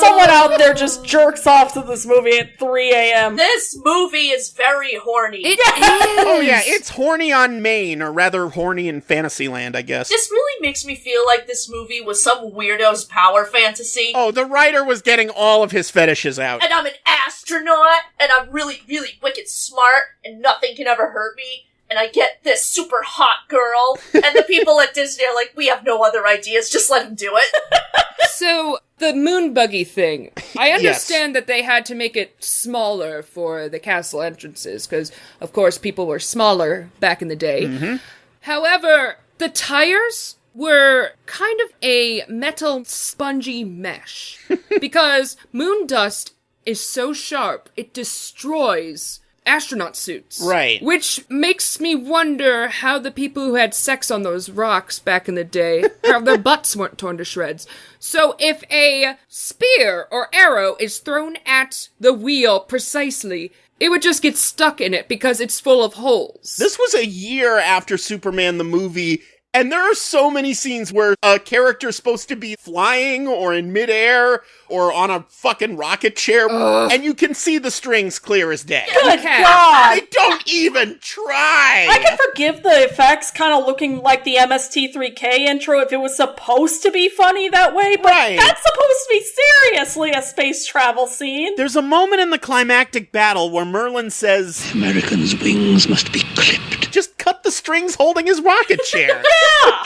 Someone out there just jerks off to this movie at 3 a.m. This movie is very horny. It is! Oh yeah, it's horny on Maine, or rather horny in Fantasyland, I guess. This really makes me feel like this movie was some weirdo's power fantasy. Oh, the writer was getting all of his fetishes out. And I'm an astronaut, and I'm really, really wicked smart, and nothing can ever hurt me. And I get this super hot girl, and the people at Disney are like, we have no other ideas, just let him do it. So, the moon buggy thing. I understand that they had to make it smaller for the castle entrances, because, of course, people were smaller back in the day. Mm-hmm. However, The tires were kind of a metal spongy mesh. Because moon dust is so sharp, it destroys astronaut suits. Right. Which makes me wonder how the people who had sex on those rocks back in the day, how their butts weren't torn to shreds. So if a spear or arrow is thrown at the wheel precisely, it would just get stuck in it because it's full of holes. This was a year after Superman the movie, and there are so many scenes where a character's supposed to be flying or in midair or on a fucking rocket chair, and you can see the strings clear as day. Good God! They don't even try! I can forgive the effects kind of looking like the MST3K intro if it was supposed to be funny that way, but that's supposed to be seriously a space travel scene. There's a moment in the climactic battle where Merlin says, "The American's wings must be clipped." Just cut the strings holding his rocket chair. Yeah!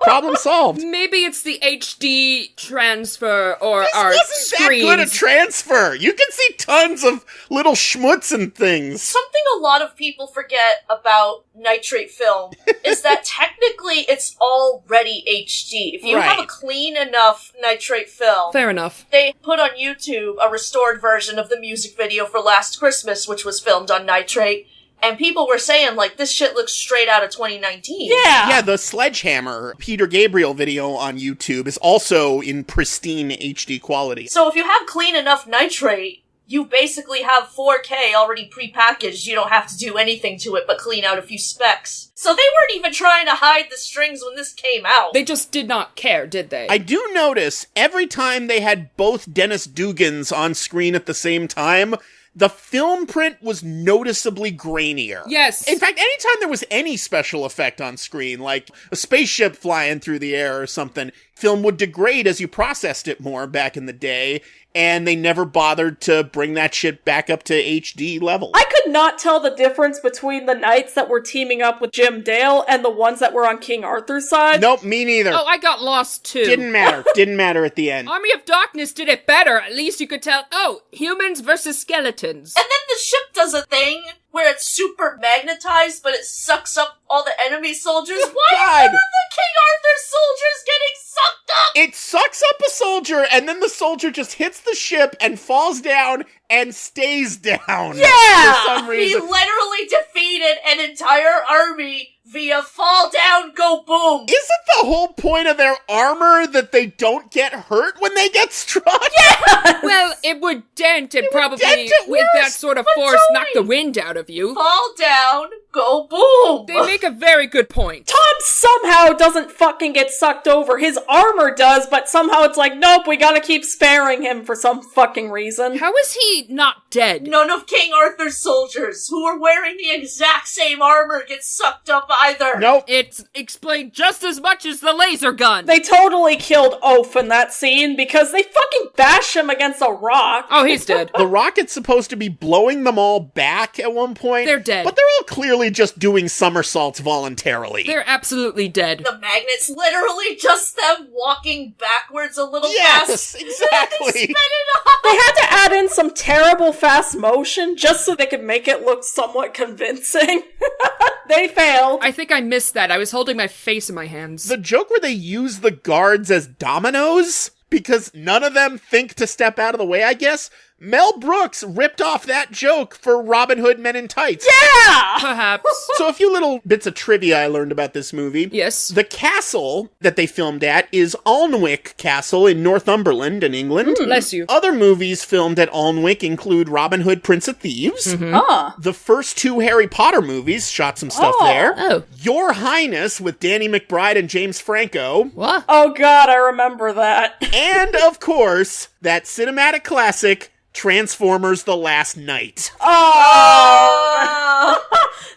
Problem solved. Maybe it's the HD transfer or our Wasn't that good a transfer? You can see tons of little schmutz and things. Something a lot of people forget about nitrate film is that technically it's already HD. If you have a clean enough nitrate film... Fair enough. They put on YouTube a restored version of the music video for Last Christmas, which was filmed on nitrate. And people were saying, like, this shit looks straight out of 2019. Yeah, the Sledgehammer Peter Gabriel video on YouTube is also in pristine HD quality. So if you have clean enough nitrate, you basically have 4K already prepackaged. You don't have to do anything to it but clean out a few specs. So they weren't even trying to hide the strings when this came out. They just did not care, did they? I do notice every time they had both Dennis Dugans on screen at the same time, the film print was noticeably grainier. Yes. In fact, anytime there was any special effect on screen, like a spaceship flying through the air or something, film would degrade as you processed it more back in the day, and they never bothered to bring that shit back up to HD level. I could not tell the difference between the knights that were teaming up with Jim Dale and the ones that were on King Arthur's side. Nope, me neither. Oh, I got lost too. Didn't matter. Didn't matter at the end. Army of Darkness did it better. At least you could tell, humans versus skeletons. And then the ship does a thing where it's super magnetized, but it sucks up all the enemy soldiers. Why are none of the King Arthur soldiers getting sucked up? It sucks up a soldier, and then the soldier just hits the ship and falls down and stays down. Yeah! For some reason. He literally defeated an entire army via fall down, go boom. Isn't the whole point of their armor that they don't get hurt when they get struck? Yeah! Well, it would dent and probably, with that sort of force, knock the wind out of you. Fall down, go boom. They make a very good point. Tom somehow doesn't fucking get sucked over. His armor does, but somehow it's like, nope, we gotta keep sparing him for some fucking reason. How is he not dead? None of King Arthur's soldiers who are wearing the exact same armor get sucked up either. Nope. It's explained just as much as the laser gun. They totally killed Oaf in that scene because they fucking bashed him against a rock. Oh, he's dead. The rocket's supposed to be blowing them all back at one point. They're dead. But they're all clearly just doing somersaults voluntarily. They're absolutely dead. The magnet's literally just them walking backwards a little Yes, fast. exactly. They spin it off. They had to add in some terrible fast motion just so they could make it look somewhat convincing. They failed. I think I missed that. I was holding my face in my hands. The joke where they use the guards as dominoes, because none of them think to step out of the way, I guess. Mel Brooks ripped off that joke for Robin Hood Men in Tights. Yeah! Perhaps. So a few little bits of trivia I learned about this movie. Yes. The castle that they filmed at is Alnwick Castle in Northumberland in England. Bless you. Other movies filmed at Alnwick include Robin Hood, Prince of Thieves. The first two Harry Potter movies shot some stuff there. Oh. Your Highness with Danny McBride and James Franco. What? Oh god, I remember that. And, of course, that cinematic classic, Transformers The Last Knight. Oh!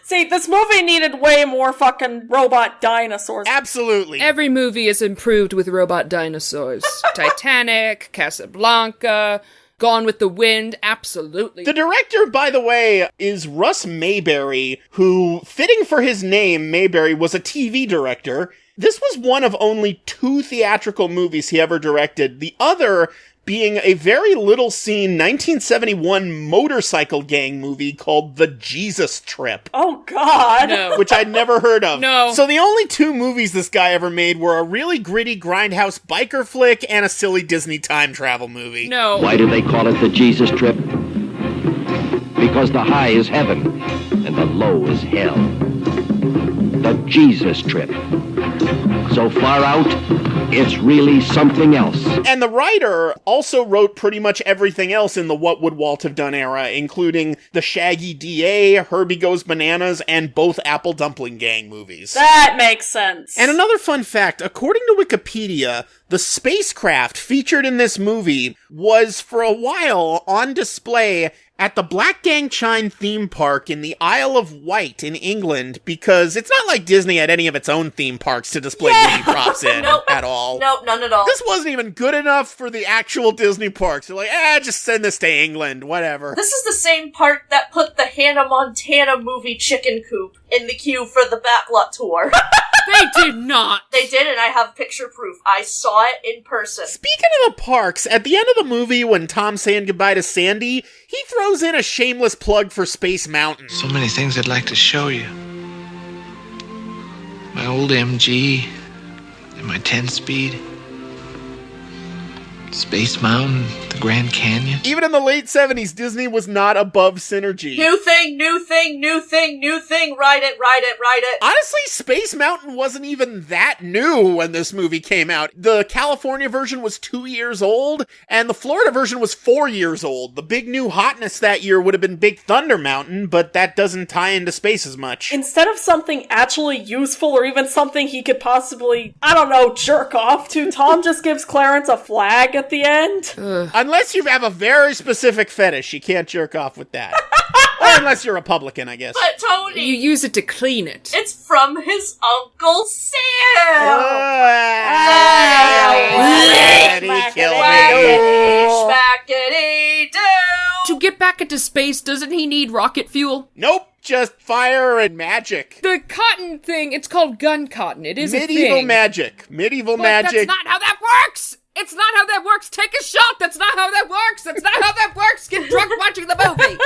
See, this movie needed way more fucking robot dinosaurs. Absolutely. Every movie is improved with robot dinosaurs. Titanic, Casablanca, Gone with the Wind, absolutely. The director, by the way, is Russ Mayberry, who, fitting for his name, Mayberry was a TV director. This was one of only 2 theatrical movies he ever directed. The other being a very little seen 1971 motorcycle gang movie called The Jesus Trip. Oh, God. No. Which I'd never heard of. No. So the only two movies this guy ever made were a really gritty grindhouse biker flick and a silly Disney time travel movie. No. Why do they call it the Jesus Trip? Because the high is heaven and the low is hell. The Jesus Trip. So far out, it's really something else. And the writer also wrote pretty much everything else in the What Would Walt Have Done era, including the Shaggy DA, Herbie Goes Bananas, and both Apple Dumpling Gang movies. That makes sense. And another fun fact, according to Wikipedia, the spacecraft featured in this movie was for a while on display at the Black Gang Chine theme park in the Isle of Wight in England, because it's not like Disney had any of its own theme parks to display movie props in at all. Nope, none at all. This wasn't even good enough for the actual Disney parks. They're like, just send this to England, whatever. This is the same park that put the Hannah Montana movie Chicken Coop in the queue for the Backlot tour. They did not. They did, and I have picture proof. I saw it in person. Speaking of the parks, at the end of the movie when Tom's saying goodbye to Sandy, he throws in a shameless plug for Space Mountain. So many things I'd like to show you. My old MG and my 10-speed. Space Mountain, the Grand Canyon. Even in the late 70s, Disney was not above synergy. New thing, new thing, new thing, new thing. Ride it, ride it, ride it. Honestly, Space Mountain wasn't even that new when this movie came out. The California version was 2 years old, and the Florida version was 4 years old. The big new hotness that year would have been Big Thunder Mountain, but that doesn't tie into space as much. Instead of something actually useful or even something he could possibly, jerk off to, Tom just gives Clarence a flag at the end. Unless you have a very specific fetish, you can't jerk off with that. Or unless you're Republican, I guess. But Tony, you use it to clean it. It's from his Uncle Sam. To get back into space, doesn't he need rocket fuel? Nope. Just fire and magic. The cotton thing, it's called gun cotton. It is medieval a thing. Magic. Medieval magic. That's not how that works! It's not how that works! Take a shot! That's not how that works! That's not how that works! Get drunk watching the movie!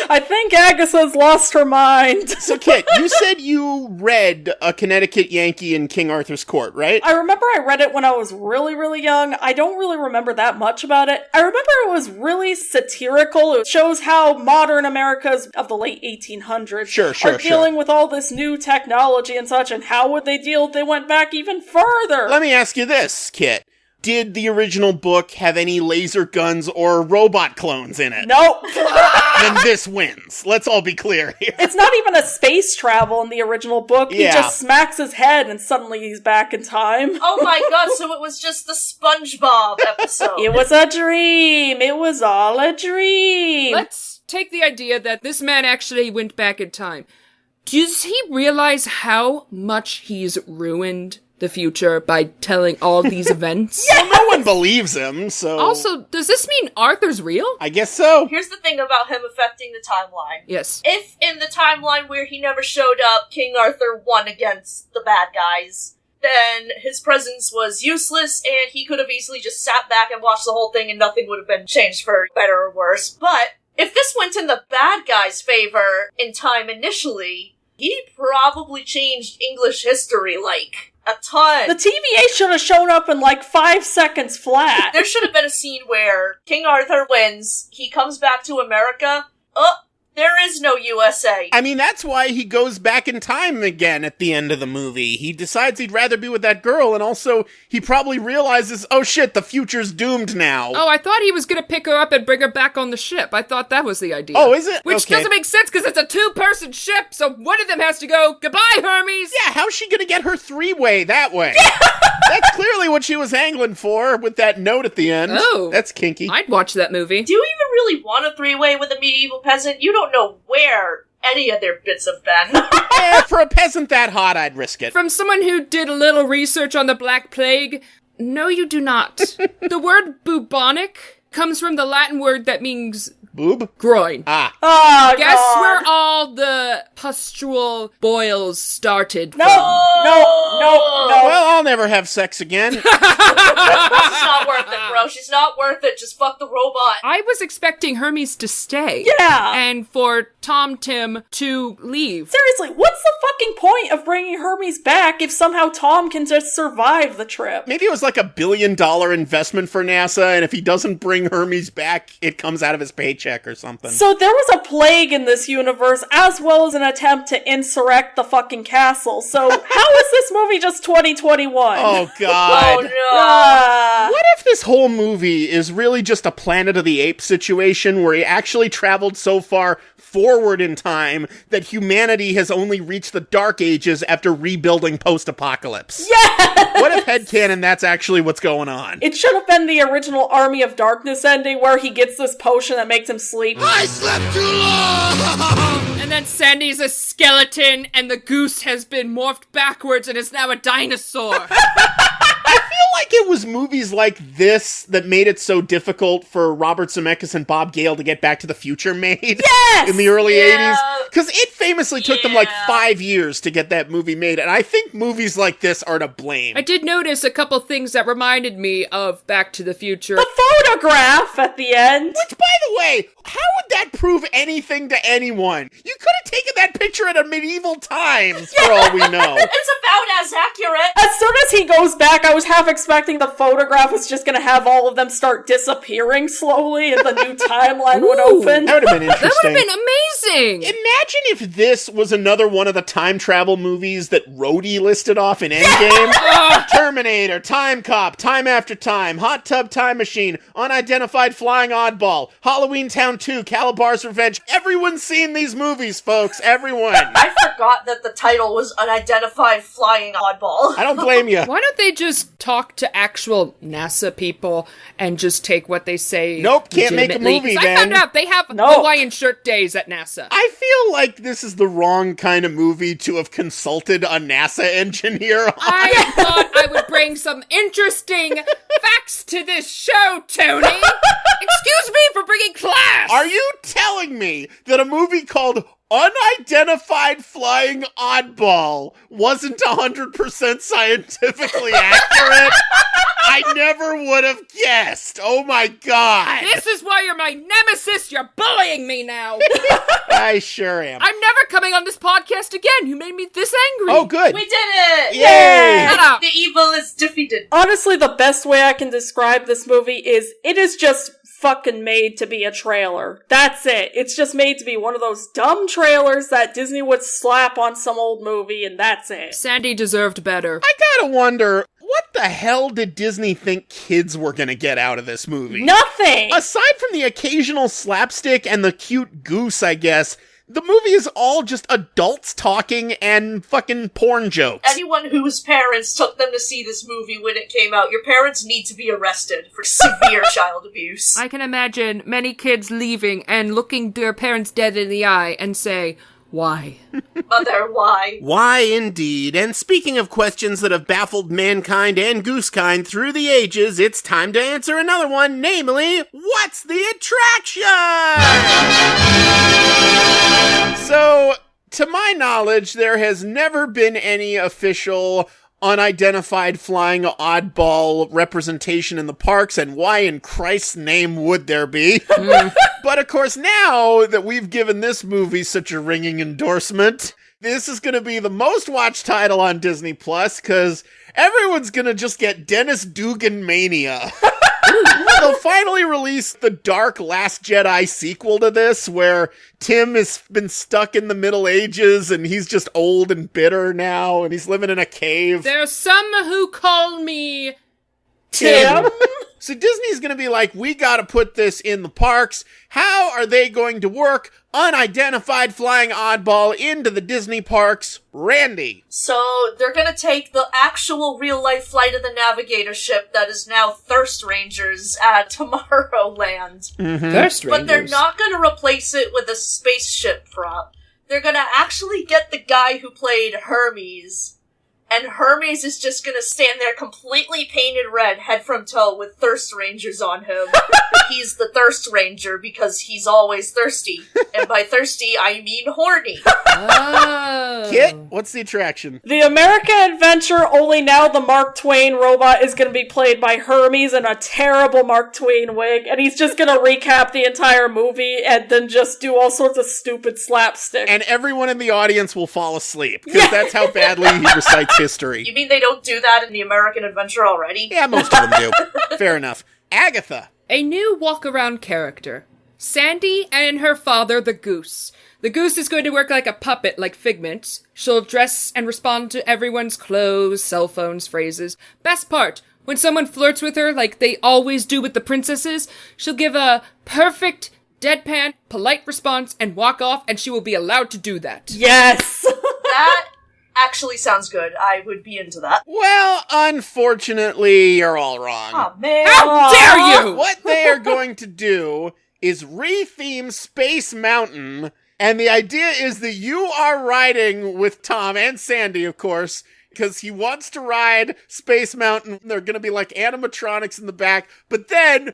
I think Agatha's lost her mind. So, Kit, you said you read A Connecticut Yankee in King Arthur's Court, right? I remember I read it when I was really, really young. I don't really remember that much about it. I remember it was really satirical. It shows how modern Americas of the late 1800s are dealing with all this new technology and such, and how would they deal if they went back even further? Let me ask you this, Kit. Did the original book have any laser guns or robot clones in it? Nope. Then this wins. Let's all be clear here. It's not even a space travel in the original book. He just smacks his head and suddenly he's back in time. Oh my god, so it was just the SpongeBob episode. It was a dream. It was all a dream. Let's take the idea that this man actually went back in time. Does he realize how much he's ruined the future by telling all these events? Well, no one believes him, so... Also, does this mean Arthur's real? I guess so. Here's the thing about him affecting the timeline. Yes. If in the timeline where he never showed up, King Arthur won against the bad guys, then his presence was useless, and he could have easily just sat back and watched the whole thing and nothing would have been changed for better or worse. But if this went in the bad guy's favor in time initially, he probably changed English history, a ton. The TVA should have shown up in 5 seconds flat. There should have been a scene where King Arthur wins, he comes back to America, there is no USA. I mean, that's why he goes back in time again at the end of the movie. He decides he'd rather be with that girl, and also he probably realizes, oh shit, the future's doomed now. Oh, I thought he was gonna pick her up and bring her back on the ship. I thought that was the idea. Oh, is it? Which doesn't make sense, because it's a two-person ship, so one of them has to go, goodbye, Hermes! Yeah, how's she gonna get her three-way that way? That's clearly what she was angling for, with that note at the end. Oh. That's kinky. I'd watch that movie. Do you even really want a three-way with a medieval peasant? You don't know where any of their bits have been. For a peasant that hot, I'd risk it. From someone who did a little research on the Black Plague, no you do not. The word bubonic comes from the Latin word that means Boob? Groin. Ah. Oh, Guess God. where all the pustule boils started No, from. no. Well, I'll never have sex again. She's not worth it, bro. She's not worth it. Just fuck the robot. I was expecting Hermes to stay. Yeah. And for Tom Tim to leave. Seriously, what's the fucking point of bringing Hermes back if somehow Tom can just survive the trip? Maybe it was like $1 billion investment for NASA, and if he doesn't bring Hermes back, it comes out of his paycheck or something. So there was a plague in this universe, as well as an attempt to insurrect the fucking castle. So how is this movie just 2021? Oh, God. Oh, no. What if this whole movie is really just a Planet of the Apes situation where he actually traveled so far forward in time that humanity has only reached the Dark Ages after rebuilding post-apocalypse? Yes! What if headcanon that's actually what's going on? It should have been the original Army of Darkness ending where he gets this potion that makes him sleep. I slept too long! And then Sandy's a skeleton and the goose has been morphed backwards and is now a dinosaur. I feel like it was movies like this that made it so difficult for Robert Zemeckis and Bob Gale to get Back to the Future made. Yes! In the early Yeah. 80s. Because it famously took them like 5 years to get that movie made, and I think movies like this are to blame. I did notice a couple things that reminded me of Back to the Future. The photograph at the end. Which, by the way, how would that prove anything to anyone? You could have taken that picture at a medieval times, for all we know. It's about as accurate. As soon as he goes back, I was half expecting the photograph was just gonna have all of them start disappearing slowly and the new timeline would open. That would have been interesting. That would have been amazing! Imagine if this was another one of the time travel movies that Rhodey listed off in Endgame. Terminator, Time Cop, Time After Time, Hot Tub Time Machine, Unidentified Flying Oddball, Halloween Town 2, Calabar's Revenge. Everyone's seen these movies, folks. Everyone. I forgot that the title was Unidentified Flying Oddball. I don't blame you. Why don't they just talk to actual NASA people and just take what they say? Nope, can't make a legitimately? movie 'Cause then. I found out they have Hawaiian shirt days at NASA. I feel like this is the wrong kind of movie to have consulted a NASA engineer on. I thought I would bring some interesting facts to this show, Tony. Excuse me for bringing class. Are you telling me that a movie called Unidentified Flying Oddball wasn't 100% scientifically accurate? I never would have guessed. Oh my God. This is why you're my nemesis. You're bullying me now. I sure am. I'm never coming on this podcast again. You made me this angry. Oh, good. We did it! Yay! Shut up. The evil is defeated. Honestly, the best way I can describe this movie is it is just fucking made to be a trailer. That's it. It's just made to be one of those dumb trailers that Disney would slap on some old movie, and that's it. Sandy deserved better. I gotta wonder, what the hell did Disney think kids were gonna get out of this movie? Nothing! Aside from the occasional slapstick and the cute goose, I guess, the movie is all just adults talking and fucking porn jokes. Anyone whose parents took them to see this movie when it came out, your parents need to be arrested for severe child abuse. I can imagine many kids leaving and looking their parents dead in the eye and say, why? Mother, why? Why indeed. And speaking of questions that have baffled mankind and goosekind through the ages, it's time to answer another one, namely, what's the attraction? So, to my knowledge, there has never been any official unidentified flying oddball representation in the parks, and why in Christ's name would there be? But of course, now that we've given this movie such a ringing endorsement, this is going to be the most watched title on Disney Plus, because everyone's going to just get Dennis Dugan mania. They'll finally release the Dark Last Jedi sequel to this, where Tim has been stuck in the Middle Ages, and he's just old and bitter now, and he's living in a cave. There's some who call me Tim. So Disney's going to be like, we got to put this in the parks. How are they going to work Unidentified Flying Oddball into the Disney parks? RANDEE. So they're gonna take the actual real-life Flight of the Navigator ship that is now Thirst Rangers at Tomorrowland. Mm-hmm. Thirst Rangers. But they're not gonna replace it with a spaceship prop. They're gonna actually get the guy who played Hermes and Hermes is just gonna stand there completely painted red, head from toe, with thirst rangers on him. He's the thirst ranger because he's always thirsty. And by thirsty, I mean horny. Oh. Kit, what's the attraction? The American Adventure, only now the Mark Twain robot is going to be played by Hermes in a terrible Mark Twain wig, and he's just going to recap the entire movie and then just do all sorts of stupid slapstick. And everyone in the audience will fall asleep, because that's how badly he recites history. You mean they don't do that in the American Adventure already? Yeah, most of them do. Fair enough. Agatha. A new walk-around character. Sandy and her father, the goose. The goose is going to work like a puppet, like Figment. She'll dress and respond to everyone's clothes, cell phones, phrases. Best part, when someone flirts with her, like they always do with the princesses, she'll give a perfect, deadpan, polite response and walk off, and she will be allowed to do that. Yes! That actually sounds good. I would be into that. Well, unfortunately, you're all wrong. Oh, man. How dare you! What they are going to do is re-theme Space Mountain, and the idea is that you are riding with Tom and Sandy, of course, because he wants to ride Space Mountain. They're going to be like animatronics in the back, but then,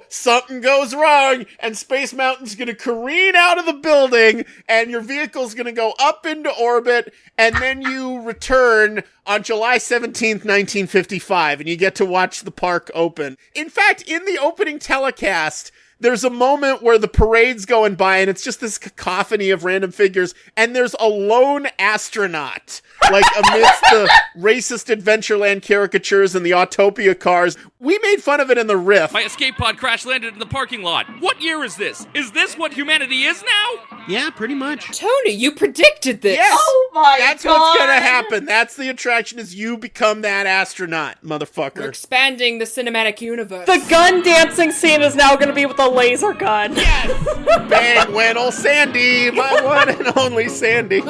something goes wrong, and Space Mountain's going to careen out of the building, and your vehicle's going to go up into orbit, and then you return on July 17th, 1955, and you get to watch the park open. In fact, in the opening telecast, there's a moment where the parade's going by and it's just this cacophony of random figures, and there's a lone astronaut, like amidst the racist Adventureland caricatures and the Autopia cars. We made fun of it in the riff. My escape pod crash landed in the parking lot. What year is this? Is this what humanity is now? Yeah, pretty much. Tony, you predicted this! Yes! Oh my That's God. what's gonna happen. That's the attraction, is you become that astronaut, motherfucker. We're expanding the cinematic universe. The gun dancing scene is now going to be with a laser gun. Yes! Bang, Wendell, Sandy, my one and only Sandy.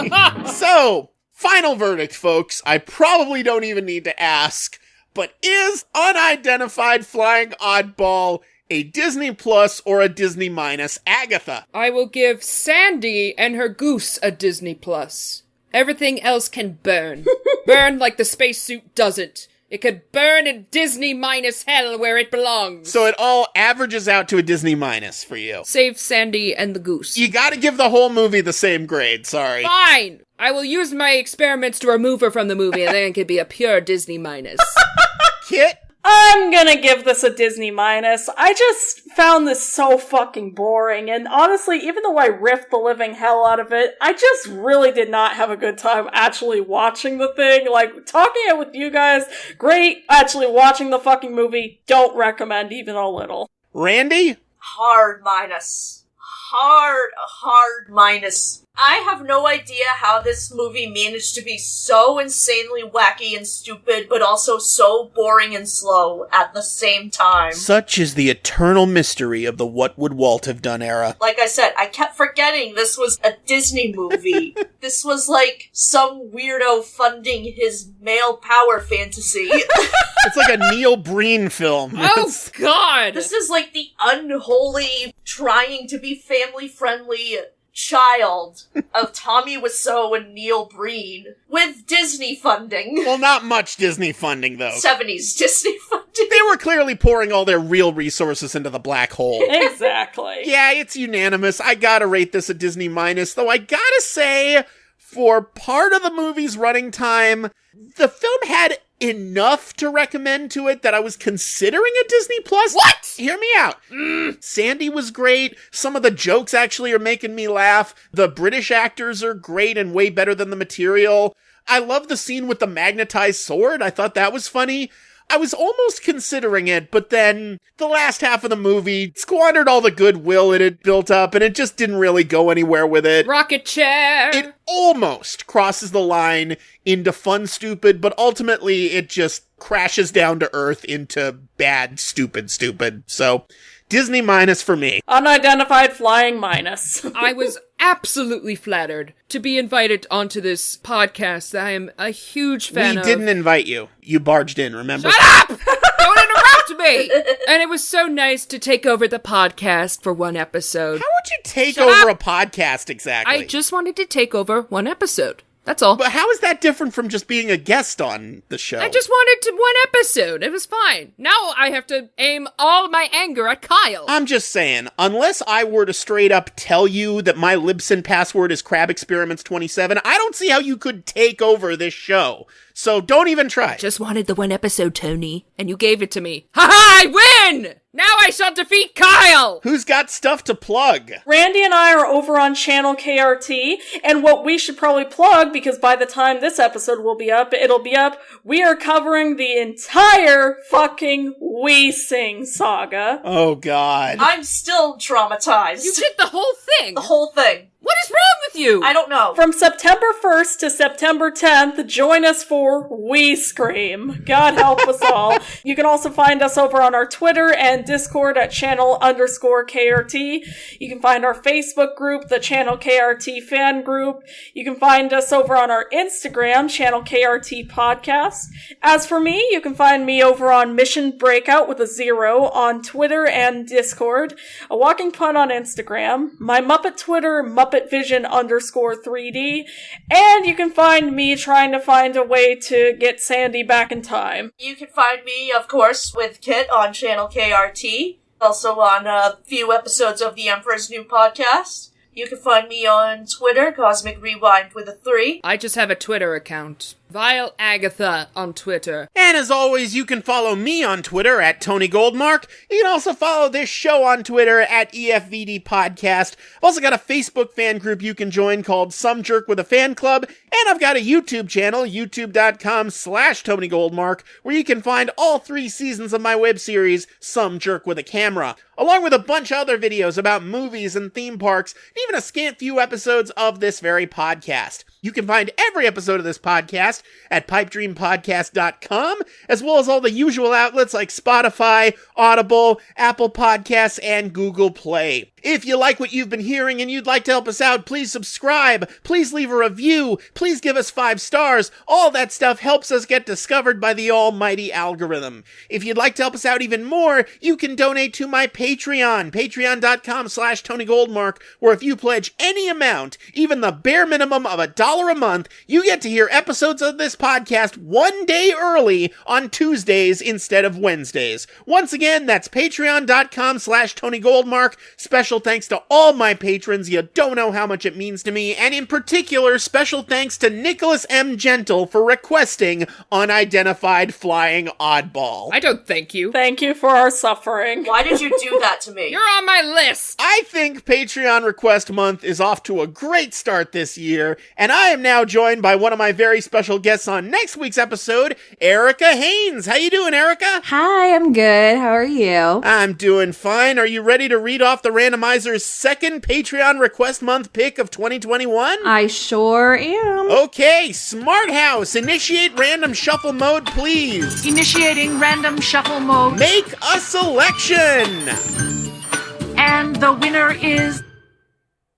So, final verdict, folks. I probably don't even need to ask, but is Unidentified Flying Oddball a Disney Plus or a Disney Minus? Agatha. I will give Sandy and her goose a Disney Plus. Everything else can burn. Burn like the spacesuit doesn't. It could burn in Disney Minus hell where it belongs. So it all averages out to a Disney Minus for you. Save Sandy and the goose. You gotta give the whole movie the same grade, sorry. Fine! I will use my experiments to remove her from the movie, and then it could be a pure Disney Minus. Kit? I'm gonna give this a Disney Minus. I just found this so fucking boring, and honestly, even though I riffed the living hell out of it, I just really did not have a good time actually watching the thing. Like, talking it with you guys, great. Actually watching the fucking movie, don't recommend even a little. RANDEE? Hard minus. Hard minus. I have no idea how this movie managed to be so insanely wacky and stupid, but also so boring and slow at the same time. Such is the eternal mystery of the What Would Walt Have Done era. Like I said, I kept forgetting this was a Disney movie. This was like some weirdo funding his male power fantasy. It's like a Neil Breen film. Oh, God! This is like the unholy, trying to be family-friendly child of Tommy Wiseau and Neil Breen with Disney funding. Well, not much Disney funding, though. 70s Disney funding. They were clearly pouring all their real resources into the black hole. Exactly. Yeah, it's unanimous. I gotta rate this a Disney Minus, though I gotta say, for part of the movie's running time, the film had enough to recommend to it that I was considering a Disney Plus. What? Hear me out. Sandy was great. Some of the jokes actually are making me laugh. The British actors are great and way better than the material. I love the scene with the magnetized sword. I thought that was funny. I was almost considering it, but then the last half of the movie squandered all the goodwill it had built up, and it just didn't really go anywhere with it. Rocket chair! It almost crosses the line into fun stupid, but ultimately it just crashes down to earth into bad stupid. So, Disney Minus for me. Unidentified Flying Minus. I was absolutely flattered to be invited onto this podcast that I am a huge fan of. We didn't invite you. You barged in, remember? Shut up! Don't interrupt me! And it was so nice to take over the podcast for one episode. How would you take over a podcast exactly? I just wanted to take over one episode. That's all. But how is that different from just being a guest on the show? I just wanted one episode. It was fine. Now I have to aim all my anger at Kyle. I'm just saying, unless I were to straight up tell you that my Libsyn password is Crab Experiments 27, I don't see how you could take over this show. So don't even try. Just wanted the one episode, Tony, and you gave it to me. Ha-ha! I win! Now I shall defeat Kyle! Who's got stuff to plug? Randy and I are over on Channel KRT, and what we should probably plug, because by the time this episode will be up, we are covering the entire fucking We Sing saga. Oh, God. I'm still traumatized. You did the whole thing! The whole thing. What is wrong with you? I don't know. From September 1st to September 10th, join us for We Scream. God help us all. You can also find us over on our Twitter and Discord at channel_KRT. You can find our Facebook group, the Channel KRT fan group. You can find us over on our Instagram, Channel KRT Podcast. As for me, you can find me over on Mission Breakout with a 0 on Twitter and Discord. A Walking Pun on Instagram. My Muppet Twitter, MuppetVision_3D, and you can find me trying to find a way to get Sandy back in time. You can find me, of course, with Kit on Channel KRT, also on a few episodes of The Emperor's New Podcast. You can find me on Twitter, Cosmic Rewind with a 3. I just have a Twitter account. Vile Agatha on Twitter. And as always, you can follow me on Twitter at Tony Goldmark. You can also follow this show on Twitter at EFVD Podcast. I've also got a Facebook fan group you can join called Some Jerk with a Fan Club. And I've got a YouTube channel, youtube.com/Tony Goldmark, where you can find all 3 seasons of my web series, Some Jerk with a Camera, along with a bunch of other videos about movies and theme parks, and even a scant few episodes of this very podcast. You can find every episode of this podcast at pipedreampodcast.com, as well as all the usual outlets like Spotify, Audible, Apple Podcasts, and Google Play. If you like what you've been hearing and you'd like to help us out, please subscribe, please leave a review, please give us 5 stars. All that stuff helps us get discovered by the almighty algorithm. If you'd like to help us out even more, you can donate to my Patreon, patreon.com/Tony Goldmark, where if you pledge any amount, even the bare minimum of $1 a month, you get to hear episodes of this podcast 1 day early on Tuesdays instead of Wednesdays. Once again, that's patreon.com/Tony Goldmark. Special thanks to all my patrons. You don't know how much it means to me. And in particular, special thanks to Nicholas M. Gentle for requesting Unidentified Flying Oddball. I don't thank you. Thank you for our suffering. Why did you do that to me? You're on my list. I think Patreon Request Month is off to a great start this year, and I am now joined by one of my very special guests on next week's episode, Erica Haynes. How you doing, Erica? Hi, I'm good. How are you? I'm doing fine. Are you ready to read off the randomizer's second Patreon Request Month pick of 2021? I sure am. Okay, Smart House, initiate random shuffle mode, please. Initiating random shuffle mode. Make a selection. And the winner is...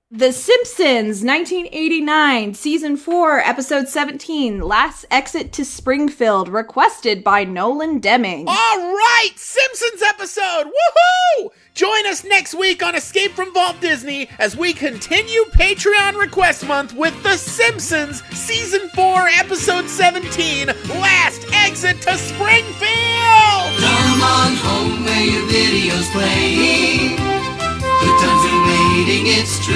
The Simpsons, 1989, Season 4, Episode 17, Last Exit to Springfield, requested by Nolan Deming. All right, Simpsons episode, woohoo! Join us next week on Escape from Walt Disney as we continue Patreon Request Month with The Simpsons, Season 4, Episode 17, Last Exit to Springfield! Come on home where your video's playing. Good times are waiting, it's true.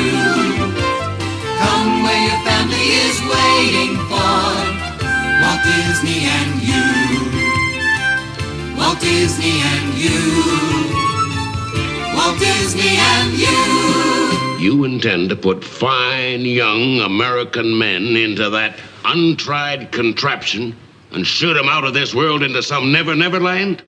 Come where your family is waiting for Walt Disney and you. Walt Disney and you. Walt Disney and you. You intend to put fine young American men into that untried contraption and shoot them out of this world into some never-never land?